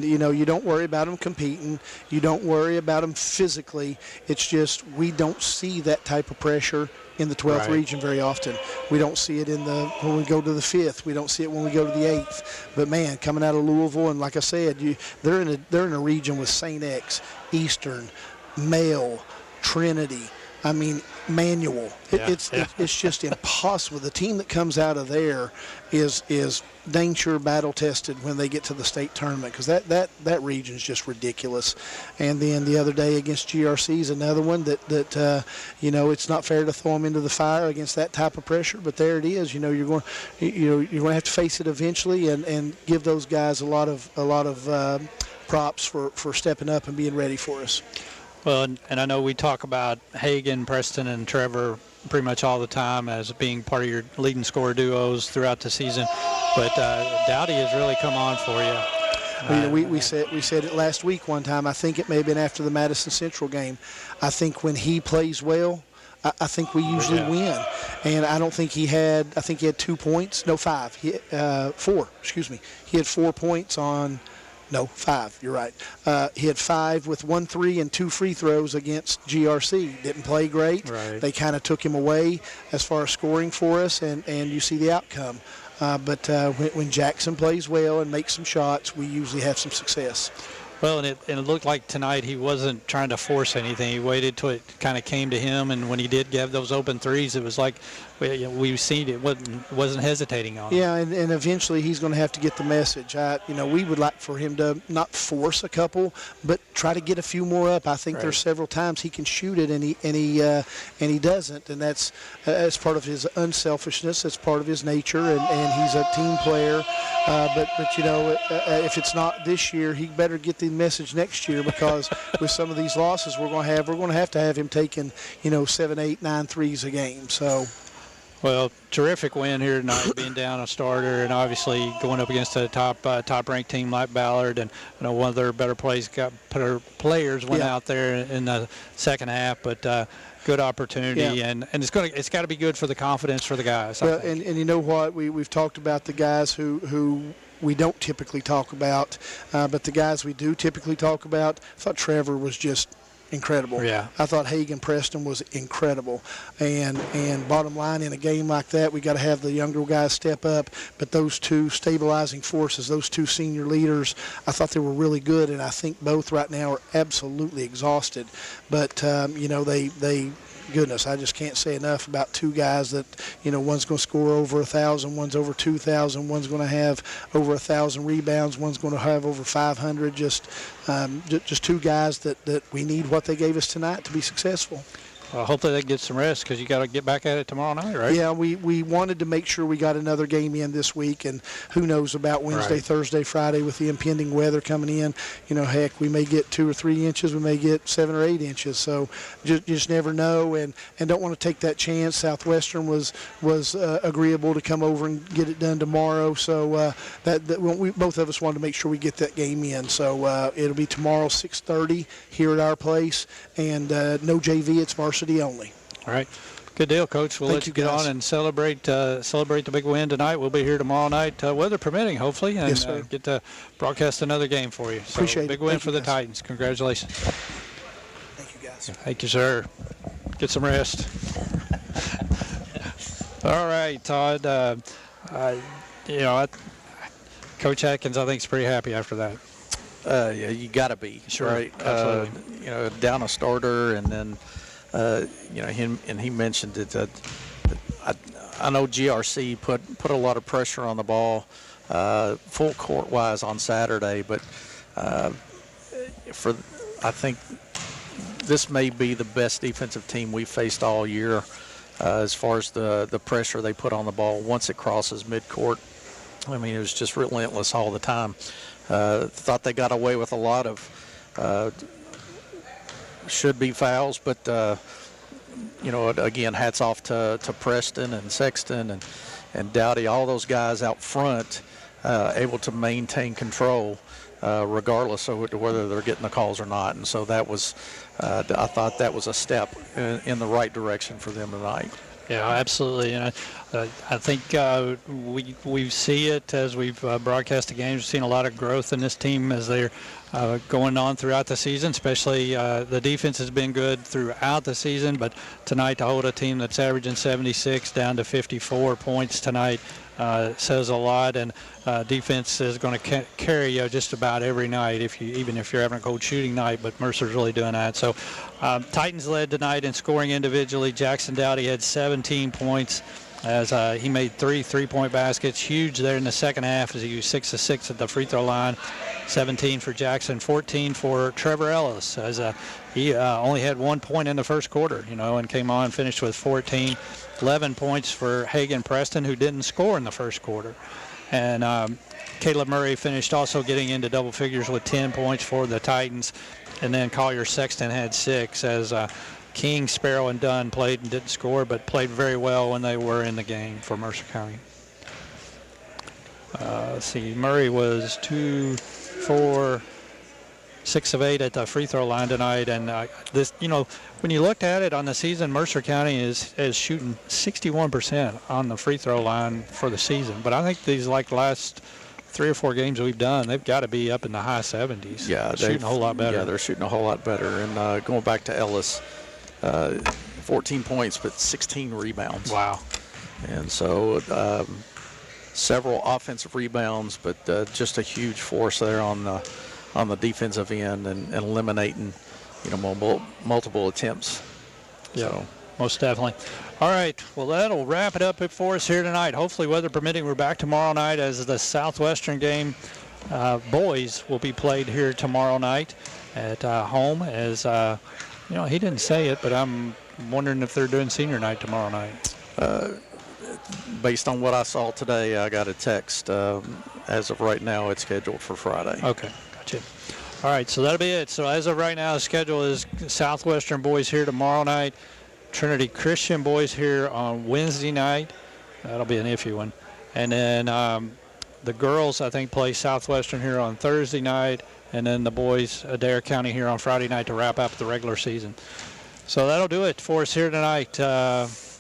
you know, you don't worry about them competing. You don't worry about them physically. It's just we don't see that type of pressure in the 12th right. region very often. We don't see it when we go to the 5th. We don't see it when we go to the 8th. But man, coming out of Louisville, and like I said, they're in a region with St. X, Eastern, Male, Trinity. I mean, Manual. It's just impossible. The team that comes out of there is dang sure battle tested when they get to the state tournament, because that region is just ridiculous. And then the other day against GRC is another one that you know, it's not fair to throw them into the fire against that type of pressure. But there it is. You know, you're going to have to face it eventually, and give those guys a lot of props for stepping up and being ready for us. Well, and I know we talk about Hagan, Preston, and Trevor pretty much all the time as being part of your leading scorer duos throughout the season, but Dowdy has really come on for you. We said it last week one time. I think it may have been after the Madison Central game. I think when he plays well, I think we usually win. And I don't think I think he had 2 points. No, 5. 4, excuse me. He had 4 points on... No, 5. You're right. He had 5 with 1 3 and 2 free throws against GRC. Didn't play great. Right. They kind of took him away as far as scoring for us, and you see the outcome. But when Jackson plays well and makes some shots, we usually have some success. Well, and it looked like tonight he wasn't trying to force anything. He waited till it kind of came to him, and when he did have those open threes, it was like we've seen it wasn't hesitating on it. Yeah, and eventually he's going to have to get the message. We would like for him to not force a couple, but try to get a few more up. I think there's several times he can shoot it, and he doesn't, and that's part of his unselfishness. It's part of his nature, and he's a team player. But you know, if it's not this year, he better get the message next year, because with some of these losses we're going to have to have him taking 7, 8, 9 threes a game. So. Well, terrific win here tonight, being down a starter, and obviously going up against a top-ranked team like Ballard. And one of their better players went out there in the second half, but good opportunity, and it's got to be good for the confidence for the guys. Well, and you know what, we've talked about the guys who we don't typically talk about, but the guys we do typically talk about. I thought Trevor was just incredible. Yeah. I thought Hagan Preston was incredible. And bottom line, in a game like that, we got to have the younger guys step up. But those two stabilizing forces, those two senior leaders, I thought they were really good. And I think both right now are absolutely exhausted. But they goodness, I just can't say enough about two guys that, one's going to score over 1,000, one's over 2,000, one's going to have over 1,000 rebounds, one's going to have over 500. Just two guys that we need what they gave us tonight to be successful. Well, hopefully they get some rest because you got to get back at it tomorrow night, right? Yeah, we wanted to make sure we got another game in this week, and who knows about Wednesday, Right. Thursday, Friday with the impending weather coming in. Heck, we may get 2 or 3 inches, we may get 7 or 8 inches. So just never know, and don't want to take that chance. Southwestern was agreeable to come over and get it done tomorrow. So we both of us wanted to make sure we get that game in. So it'll be tomorrow 6:30 here at our place, and no JV, it's varsity only. All right. Good deal, Coach. We'll let you get on and celebrate the big win tonight. We'll be here tomorrow night, weather permitting, hopefully, and Yes, sir. get to broadcast another game for you. So Appreciate it. big win Thank for you, the guys. Titans. Congratulations. Thank you, guys. Thank you, sir. Get some rest. All right, Todd. Coach Atkins, I think, is pretty happy after that. Yeah, you got to be. Sure, right? absolutely. Down a starter, and then, he mentioned it. I know GRC put a lot of pressure on the ball, full court wise on Saturday, but I think this may be the best defensive team we've faced all year, as far as the pressure they put on the ball once it crosses midcourt. I mean, it was just relentless all the time. Thought they got away with a lot of should-be fouls, but, again, hats off to Preston and Sexton and Dowdy, all those guys out front, able to maintain control regardless of whether they're getting the calls or not. And so that was, I thought that was a step in the right direction for them tonight. Yeah, absolutely. And I think we see it as we've broadcast the games. We've seen a lot of growth in this team as they're going on throughout the season, especially the defense has been good throughout the season. But tonight to hold a team that's averaging 76 down to 54 points tonight says a lot. And defense is going to carry you just about every night, even if you're having a cold shooting night. But Mercer's really doing that. So Titans led tonight in scoring individually. Jackson Dowdy had 17 points as he made 3 three-point baskets. Huge there in the second half as he was 6 of 6 at the free throw line. 17 for Jackson, 14 for Trevor Ellis, as he only had 1 point in the first quarter, and came on and finished with 14. 11 points for Hagan Preston, who didn't score in the first quarter. And Caleb Murray finished also getting into double figures with 10 points for the Titans. And then Collier Sexton had 6 as King, Sparrow, and Dunn played and didn't score, but played very well when they were in the game for Mercer County. Let's see, Murray was 2, 4, 6 of 8 at the free throw line tonight. And when you looked at it on the season, Mercer County is shooting 61% on the free throw line for the season. But I think these last 3 or 4 games we've done, they've got to be up in the high 70s. Yeah, shooting a whole lot better. Yeah, they're shooting a whole lot better. And going back to Ellis, 14 points, but 16 rebounds. Wow. And so several offensive rebounds, but just a huge force there on the defensive end and eliminating, multiple attempts. Yeah, so. Most definitely. All right, well, that'll wrap it up for us here tonight. Hopefully, weather permitting, we're back tomorrow night as the Southwestern game boys will be played here tomorrow night at home. As he didn't say it, but I'm wondering if they're doing senior night tomorrow night. Based on what I saw today, I got a text. As of right now, it's scheduled for Friday. Okay, gotcha. All right, so that'll be it. So as of right now, the schedule is Southwestern boys here tomorrow night, Trinity Christian boys here on Wednesday night. That'll be an iffy one. And then the girls, I think, play Southwestern here on Thursday night, and then the boys, Adair County here on Friday night to wrap up the regular season. So that'll do it for us here tonight.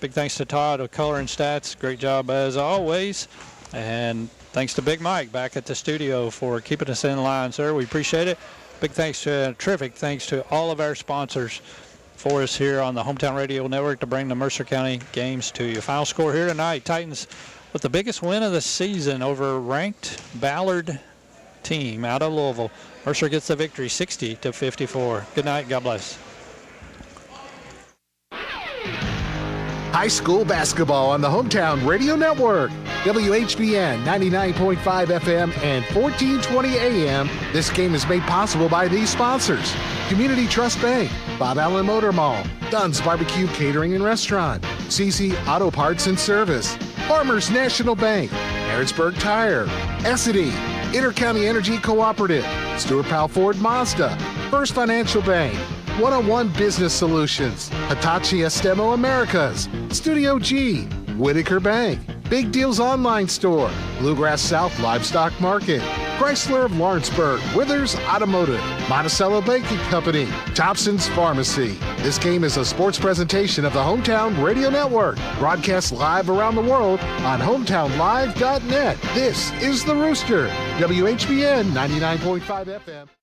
Big thanks to Todd of Color and Stats. Great job as always. And thanks to Big Mike back at the studio for keeping us in line, sir. We appreciate it. Terrific thanks to all of our sponsors for us here on the Hometown Radio Network to bring the Mercer County games to you. Final score here tonight, Titans with the biggest win of the season over ranked Ballard team out of Louisville. Mercer gets the victory 60-54. Good night. God bless. high school basketball on the Hometown Radio Network. WHBN 99.5 FM and 1420 AM. This game is made possible by these sponsors: Community Trust Bank, Bob Allen Motor Mall, Dunn's Barbecue Catering and Restaurant, CC Auto Parts and Service, Farmers National Bank, Harrodsburg Tire, Essity, Intercounty Energy Cooperative, Stuart Powell Ford Mazda, First Financial Bank, 101 Business Solutions, Hitachi Estemo Americas, Studio G, Whitaker Bank, Big Deals Online Store, Bluegrass South Livestock Market, Chrysler of Lawrenceburg, Withers Automotive, Monticello Banking Company, Thompson's Pharmacy. This game is a sports presentation of the Hometown Radio Network, broadcast live around the world on hometownlive.net. This is The Rooster, WHBN 99.5 FM.